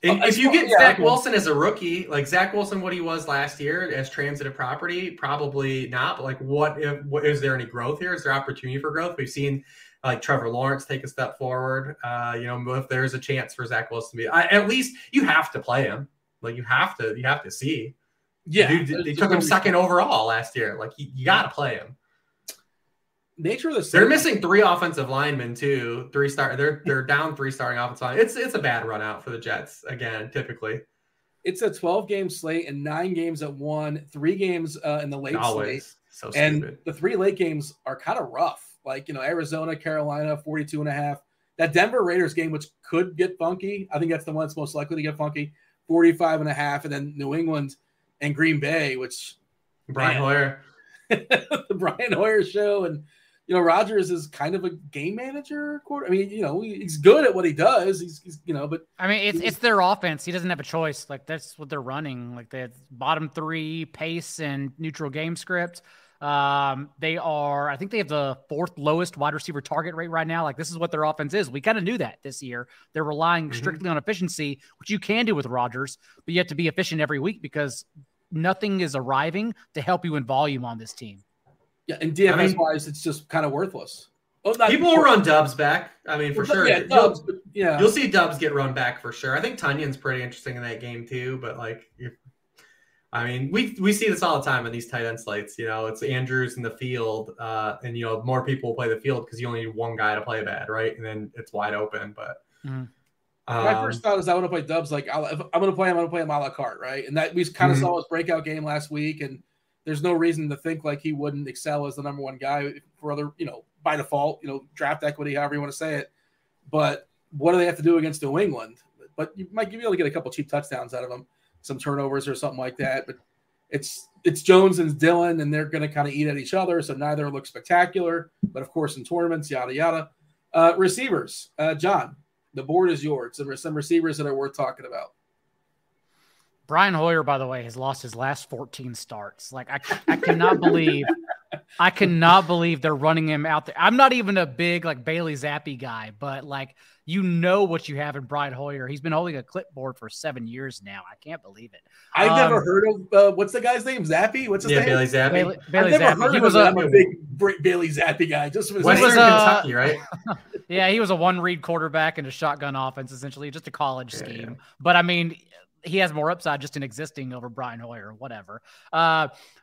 If you get Zach Wilson as a rookie, like Zach Wilson, what he was last year as transitive property, probably not. But like, what is there any growth here? Is there opportunity for growth? We've seen like Trevor Lawrence take a step forward. If there's a chance for Zach Wilson to be, at least you have to play him. Like you have to see. Yeah. Dude, they took him second overall last year. Like you got to play him. Nature of the they're missing 3 offensive linemen too. They're down 3 starting offensive line. It's a bad run out for the Jets again. Typically, it's a 12-game slate and 9 games at 1, 3 games in the late slate. So and stupid. The 3 late games are kind of rough. Like Arizona, Carolina, 42.5. That Denver Raiders game, which could get funky. I think that's the one that's most likely to get funky. 45.5, and then New England and Green Bay, which Brian Hoyer, the Brian Hoyer show and. Rodgers is kind of a game manager. I mean, he's good at what he does. He's but I mean, it's their offense. He doesn't have a choice. Like that's what they're running. Like the bottom 3 pace and neutral game script. They are. I think they have the 4th lowest wide receiver target rate right now. Like this is what their offense is. We kind of knew that this year. They're relying strictly on efficiency, which you can do with Rodgers, but you have to be efficient every week because nothing is arriving to help you in volume on this team. Yeah, and DFS-wise, it's just kind of worthless. People will run Dubs back. I mean, for sure. Yeah, Dubs, you'll see Dubs get run back for sure. I think Tunyon's pretty interesting in that game too. But we see this all the time in these tight end slates. It's Andrews in the field, and more people will play the field because you only need one guy to play bad, right? And then it's wide open. But my first thought is I want to play Dubs like if I'm going to play him. I'm going to play him a la carte, right? And that we kind of saw his breakout game last week, and there's no reason to think like he wouldn't excel as the number 1 guy for other, by default, draft equity, however you want to say it. But what do they have to do against New England? But you might be able to get a couple cheap touchdowns out of them, some turnovers or something like that. But it's Jones and Dillon, and they're going to kind of eat at each other. So neither look spectacular. But of course, in tournaments, yada, yada. Receivers, John, the board is yours. There are some receivers that are worth talking about. Brian Hoyer, by the way, has lost his last 14 starts. Like I cannot believe they're running him out there. I'm not even a big like Bailey Zappi guy, but like what you have in Brian Hoyer. He's been holding a clipboard for 7 years now. I can't believe it. I've never heard of what's the guy's name? Zappi? What's his name? Bailey Zappi. Bailey I've never Zappi. heard of him. I'm a big Bailey Zappi guy. Just from Western Kentucky, right? Yeah, he was a 1-read quarterback in a shotgun offense, essentially, just a college scheme. But I mean. he has more upside just in existing over Brian Hoyer or whatever.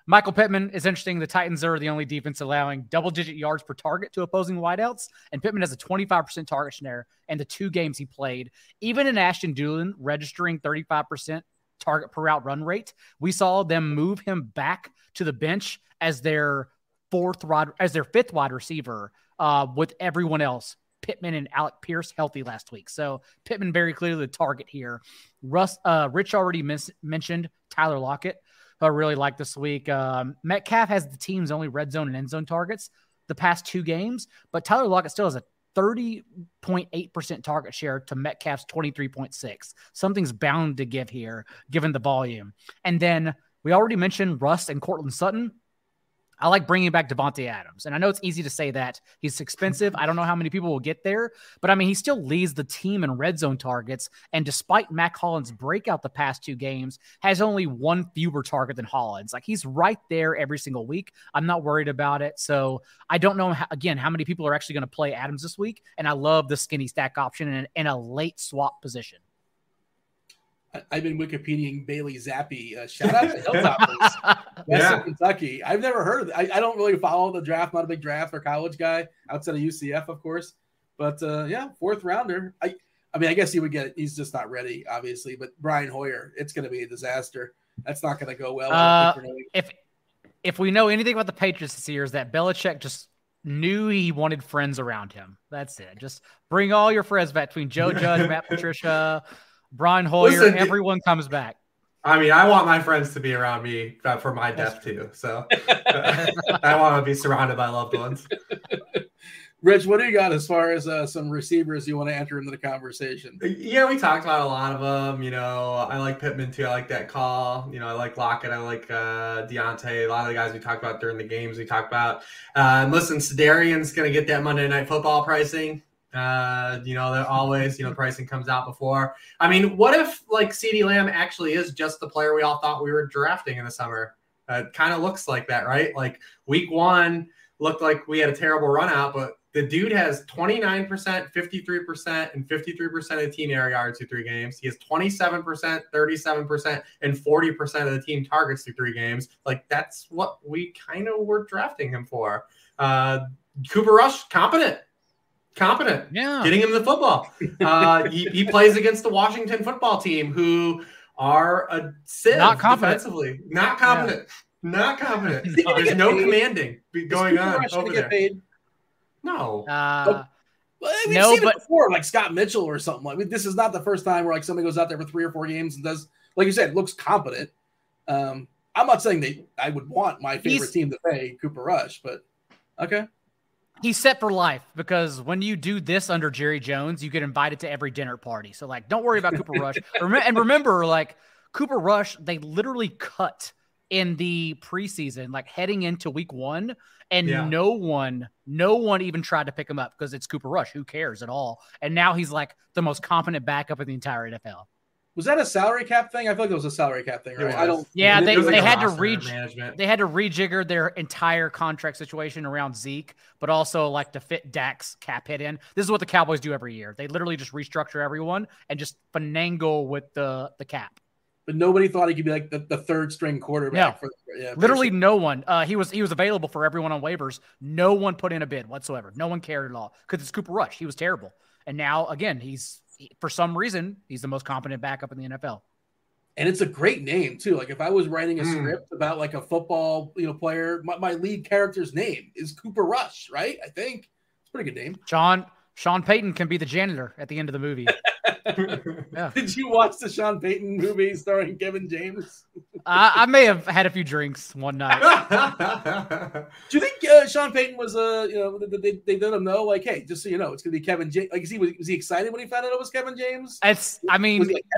Michael Pittman is interesting. The Titans are the only defense allowing double-digit yards per target to opposing wideouts, and Pittman has a 25% target share in the 2 games he played. Even in Ashton Dulin registering 35% target per route run rate, we saw them move him back to the bench as their fifth wide receiver, with everyone else, Pittman and Alec Pierce, healthy last week. So Pittman very clearly the target here. Rich already mentioned Tyler Lockett, who I really like this week. Metcalf has the team's only red zone and end zone targets the past 2 games, but Tyler Lockett still has a 30.8% target share to Metcalf's 23.6. Something's bound to give here, given the volume. And then we already mentioned Russ and Cortland Sutton. I like bringing back Devontae Adams. And I know it's easy to say that. He's expensive. I don't know how many people will get there. But, I mean, he still leads the team in red zone targets. And despite Mac Hollins' breakout the past 2 games, has only 1 fewer target than Hollins. Like, he's right there every single week. I'm not worried about it. So I don't know, again, how many people are actually going to play Adams this week. And I love the skinny stack option in a late swap position. I've been Wikipediaing Bailey Zappi. Shout out to Hilltoppers, Western Kentucky. I've never heard of it. I don't really follow the draft. Not a big draft or college guy outside of UCF, of course. But yeah, 4th rounder. I mean, I guess he would get it. He's just not ready, obviously. But Brian Hoyer, it's going to be a disaster. That's not going to go well. If we know anything about the Patriots this year, is that Belichick just knew he wanted friends around him. That's it. Just bring all your friends back between Joe Judge, Matt Patricia, Brian Hoyer. Listen, everyone comes back. I mean, I want my friends to be around me for my death too. So I want to be surrounded by loved ones. Rich, what do you got as far as some receivers you want to enter into the conversation? Yeah, we talked about a lot of them. You know, I like Pittman too. I like that call. You know, I like Lockett. I like Deontay. A lot of the guys we talked about during the games we talked about. Listen, Sedarian's going to get that Monday Night Football pricing. You know, that always, you know, pricing comes out before. I mean, what if like CeeDee Lamb actually is just the player we all thought we were drafting in the summer? It kind of looks like that, right? Like week 1 looked like we had a terrible run out, but the dude has 29%, 53%, and 53% of the team air yards through 3 games. He has 27%, 37%, and 40% of the team targets through 3 games. Like that's what we kind of were drafting him for. Cooper Rush, competent, yeah, getting him the football. He plays against the Washington football team, who are a sieve defensively. Not competent. Not competent. There's no commanding going on over there. Paid? No. Well, we've seen it before, like Scott Mitchell or something. I mean, this is not the first time where like somebody goes out there for 3 or 4 games and does, like you said, looks competent. I'm not saying I would want my favorite team to pay Cooper Rush, but okay. He's set for life because when you do this under Jerry Jones, you get invited to every dinner party. So, like, don't worry about Cooper Rush. And remember, like, Cooper Rush, they literally cut in the preseason, like, heading into week 1, and no one even tried to pick him up because it's Cooper Rush. Who cares at all? And now he's, like, the most confident backup in the entire NFL. Was that a salary cap thing? I feel like it was a salary cap thing, right? They had to rejigger their entire contract situation around Zeke, but also like to fit Dak's cap hit in. This is what the Cowboys do every year. They literally just restructure everyone and just finagle with the cap. But nobody thought he could be like the 3rd string quarterback. No. Literally no one. He was available for everyone on waivers. No one put in a bid whatsoever. No one cared at all because it's Cooper Rush. He was terrible. And now, again, for some reason, he's the most competent backup in the NFL. And it's a great name too. Like if I was writing a script about like a football, player, my lead character's name is Cooper Rush, right? I think it's a pretty good name. Sean Payton can be the janitor at the end of the movie. Yeah. Did you watch the Sean Payton movie starring Kevin James? I may have had a few drinks one night. Do you think Sean Payton was they let him know, like, hey, just so you know, it's gonna be Kevin James? Like, was he excited when he found out it was Kevin James?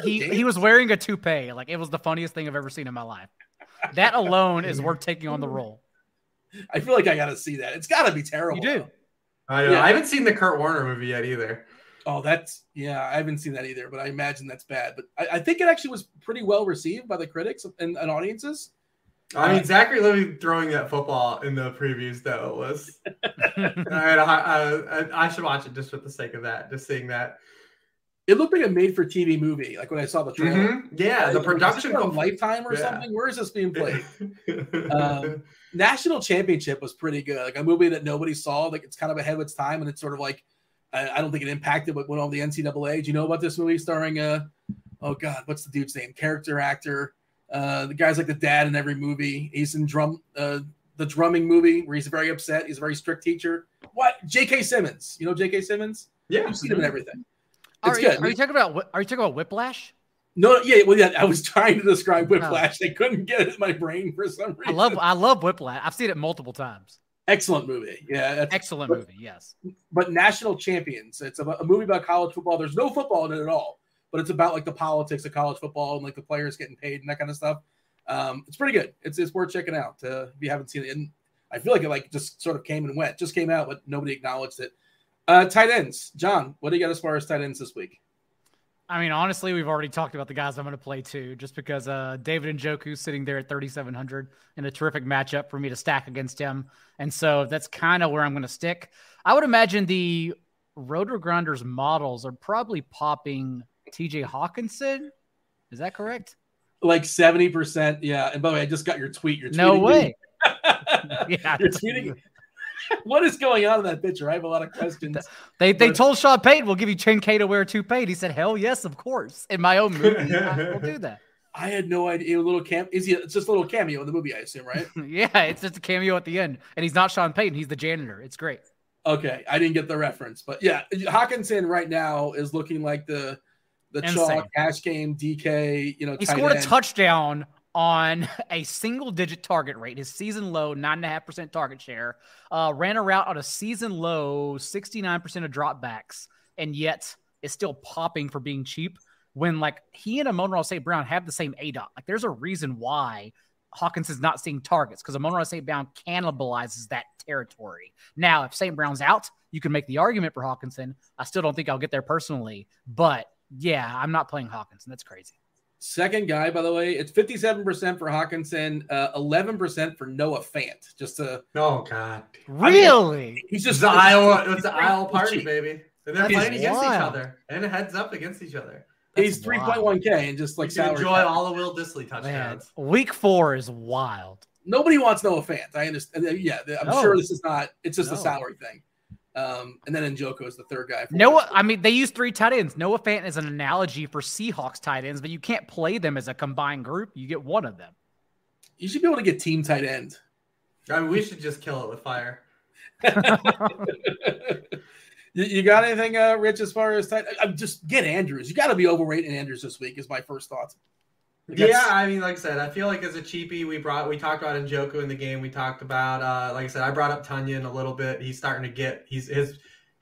He was wearing a toupee. Like, it was the funniest thing I've ever seen in my life. That alone is worth taking on the role. I feel like I gotta see that. It's gotta be terrible. You do. I know. Yeah. I haven't seen the Kurt Warner movie yet either. Oh, I haven't seen that either, but I imagine that's bad. But I think it actually was pretty well received by the critics and audiences. I mean, Zachary Levy throwing that football in the previews, though, was I should watch it just for the sake of that, just seeing that. It looked like a made-for-TV movie, like when I saw the trailer. Mm-hmm. Yeah, the production on Lifetime or something. Where is this being played? National Championship was pretty good, like a movie that nobody saw. Like it's kind of ahead of its time, and it's sort of like I don't think it impacted what went on the NCAA. Do you know about this movie starring oh god, what's the dude's name? Character actor. The guy's like the dad in every movie. He's in the drumming movie where he's very upset. He's a very strict teacher. What? J.K. Simmons. You know J.K. Simmons? Yeah, you've seen him in everything. Are you talking about Whiplash? No, yeah, I was trying to describe Whiplash. They couldn't get it in my brain for some reason. I love Whiplash. I've seen it multiple times. Excellent movie. Yeah, excellent movie. Yes. But National Champions. It's a movie about college football. There's no football in it at all, but it's about like the politics of college football and like the players getting paid and that kind of stuff. It's pretty good. It's worth checking out if you haven't seen it. And I feel like it like just sort of came and went. Just came out, but nobody acknowledged it. Tight ends. John, what do you got as far as tight ends this week? I mean, honestly, we've already talked about the guys I'm going to play too, just because David Njoku's sitting there at 3,700 in a terrific matchup for me to stack against him. And so that's kind of where I'm going to stick. I would imagine the RotoGrinders models are probably popping TJ Hawkinson. Is that correct? Like 70%. Yeah. And by the way, I just got your tweet. You're tweeting no way. Yeah, you're tweeting. What is going on in that picture? I have a lot of questions. They told Sean Payton, we'll give you 10K to wear a toupee. He said, hell yes, of course. In my own movie, we'll do that. I had no idea. It's just a little cameo in the movie, I assume, right? Yeah, it's just a cameo at the end. And he's not Sean Payton. He's the janitor. It's great. Okay, I didn't get the reference. But yeah, Hawkinson right now is looking like the chalk cash game DK. He scored a touchdown on a single-digit target rate, his season low 9.5% target share, ran a route on a season low 69% of dropbacks, and yet is still popping for being cheap when like he and Amon-Ra St. Brown have the same ADOT. Like there's a reason why Hawkins is not seeing targets because Amon-Ra St. Brown cannibalizes that territory. Now, if St. Brown's out, you can make the argument for Hawkinson. I still don't think I'll get there personally, but yeah, I'm not playing Hawkinson. That's crazy. Second guy, by the way, it's 57% for Hawkinson, 11% for Noah Fant. Oh God, really? He's just the Iowa. It's the Iowa party, cheap. baby. And they're playing against each other and heads up against each other. He's 3.1K and just like salary. Enjoy all the Will Dissly touchdowns. Man, week 4 is wild. Nobody wants Noah Fant. I understand. Yeah, I'm sure this is not. It's just a salary thing. And then Njoku is the third guy. They use 3 tight ends. Noah Fant is an analogy for Seahawks tight ends, but you can't play them as a combined group. You get one of them. You should be able to get team tight end. I mean, we should just kill it with fire. You got anything, Rich, as far as tight? Just get Andrews. You got to be overrating Andrews this week is my first thought. Yeah, I mean, like I said, I feel like as a cheapie, we talked about Njoku in the game. We talked about, like I said, I brought up Tunyon a little bit. He's starting to get, he's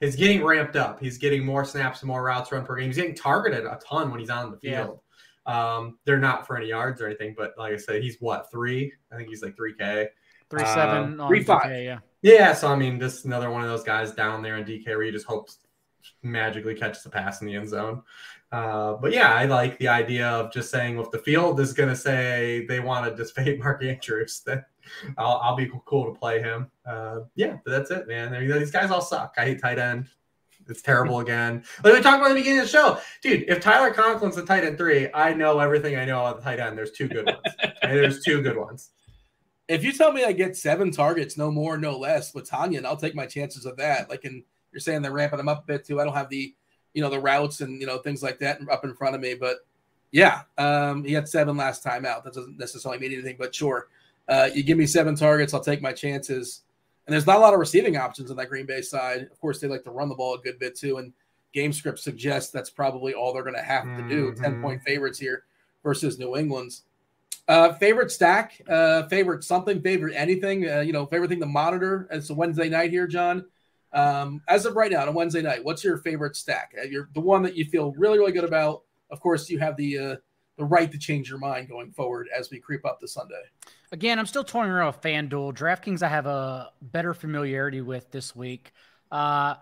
getting ramped up. He's getting more snaps and more routes run per game. He's getting targeted a ton when he's on the field. Yeah. They're not for any yards or anything, but like I said, he's what, 3? I think he's like 3K. 3.7 on 3.5. DK, yeah. Yeah, so I mean, this is another one of those guys down there in DK where you just hope magically catches a pass in the end zone. But yeah, I like the idea of just saying if the field is going to say they want to disfade Mark Andrews, then I'll be cool to play him. Yeah, but that's it, man. I mean, these guys all suck. I hate tight end. It's terrible again. Like we talked about at the beginning of the show. Dude, if Tyler Conklin's a tight end 3, I know everything I know about the tight end. There's 2 good ones. And there's 2 good ones. If you tell me I get 7 targets, no more, no less, with Tunyon, I'll take my chances of that. Like, you're saying they're ramping them up a bit too. I don't have the routes and, things like that up in front of me. But yeah, he had 7 last time out. That doesn't necessarily mean anything, but sure. You give me 7 targets, I'll take my chances. And there's not a lot of receiving options on that Green Bay side. Of course, they like to run the ball a good bit too. And game script suggests that's probably all they're going to have to do. 10-point favorites here versus New England's. Favorite stack, favorite something, favorite anything, favorite thing to monitor. It's a Wednesday night here, John. As of right now, on a Wednesday night, what's your favorite stack? You're the one that you feel really, really good about. Of course, you have the right to change your mind going forward as we creep up to Sunday. Again, I'm still toying around with FanDuel. DraftKings I have a better familiarity with this week. I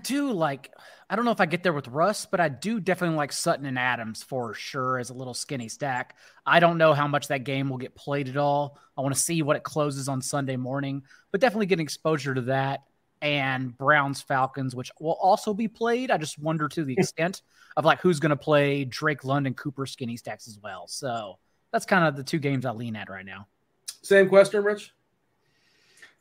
do like, I don't know if I get there with Russ, but I do definitely like Sutton and Adams for sure as a little skinny stack. I don't know how much that game will get played at all. I want to see what it closes on Sunday morning, but definitely getting exposure to that. and Browns-Falcons, which will also be played. I just wonder to the extent of like who's going to play Drake London, Cooper Skinny Stacks as well. So that's kind of the two games I lean at right now. Same question, Rich?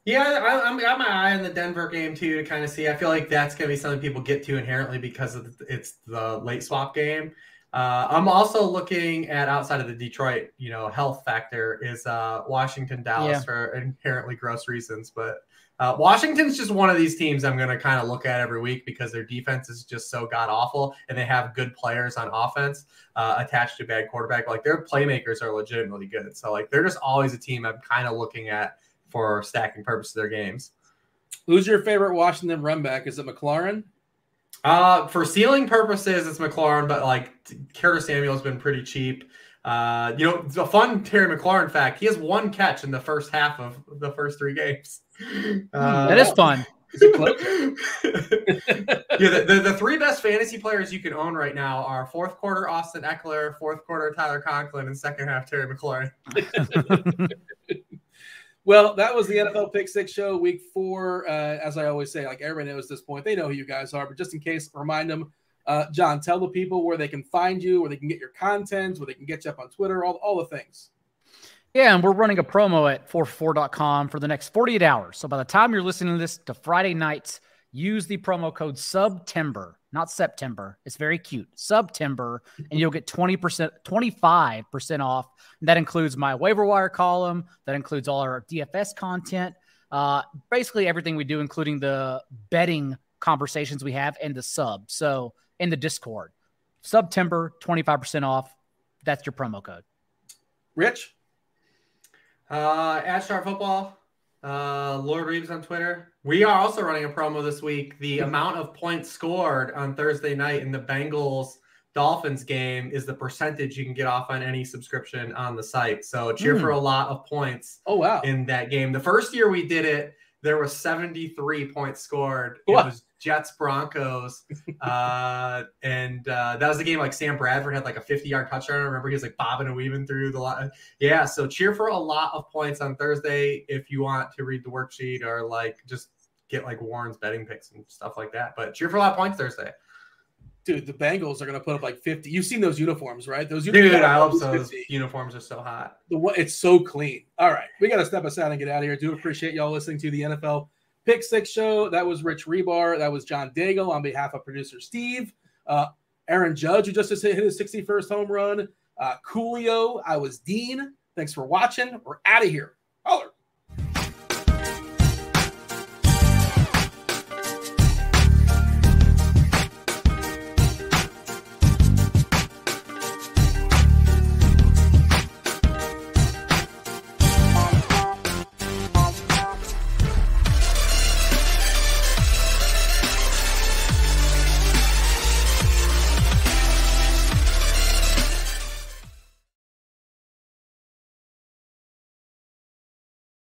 Yeah, I got my eye on the Denver game too to kind of see. I feel like that's going to be something people get to inherently because it's the late swap game. I'm also looking at outside of the Detroit, health factor is Washington, Dallas for inherently gross reasons. But Washington's just one of these teams I'm going to kind of look at every week because their defense is just so god awful and they have good players on offense attached to a bad quarterback. Like their playmakers are legitimately good. So like they're just always a team I'm kind of looking at for stacking purposes of their games. Who's your favorite Washington run back? Is it McLaurin? For ceiling purposes, it's McLaurin, but like Curtis Samuel's been pretty cheap. It's a fun Terry McLaurin fact. He has one catch in the first half of the first 3 games. That is fun. Is it close? The 3 best fantasy players you can own right now are fourth quarter Austin Eckler, fourth quarter Tyler Conklin, and second half Terry McLaurin. Well, that was the NFL Pick 6 show, week 4. As I always say, like everybody knows at this point, they know who you guys are, but just in case, remind them. John, tell the people where they can find you, where they can get your content, where they can get you up on Twitter, all the things. Yeah, and we're running a promo at 4for4.com for the next 48 hours. So by the time you're listening to this to Friday nights, use the promo code SUBTEMBER, not September. It's very cute. SUBTEMBER, and you'll get 25% off. And that includes my waiver wire column. That includes all our DFS content. Basically everything we do, including the betting conversations we have and the sub. So in the Discord, SUBTEMBER, 25% off. That's your promo code. Rich? At Sharp Football, Lord Reeves on Twitter. We are also running a promo this week. The amount of points scored on Thursday night in the Bengals-Dolphins game is the percentage you can get off on any subscription on the site. So cheer for a lot of points in that game. The first year we did it, there was 73 points scored. It was Jets-Broncos. And that was the game like Sam Bradford had like a 50-yard touchdown. I remember he was like bobbing and weaving through the line. Yeah, so cheer for a lot of points on Thursday if you want to read the worksheet or like just get like Warren's betting picks and stuff like that. But cheer for a lot of points Thursday. Dude, the Bengals are going to put up like 50. You've seen those uniforms, right? Those I hope so. Those uniforms are so hot. It's so clean. All right. We got to step aside and get out of here. Do appreciate y'all listening to the NFL Pick 6 show. That was Rich Hribar. That was John Daigle on behalf of producer Steve. Aaron Judge, who just hit his 61st home run. Coolio. I was Dean. Thanks for watching. We're out of here. Holler.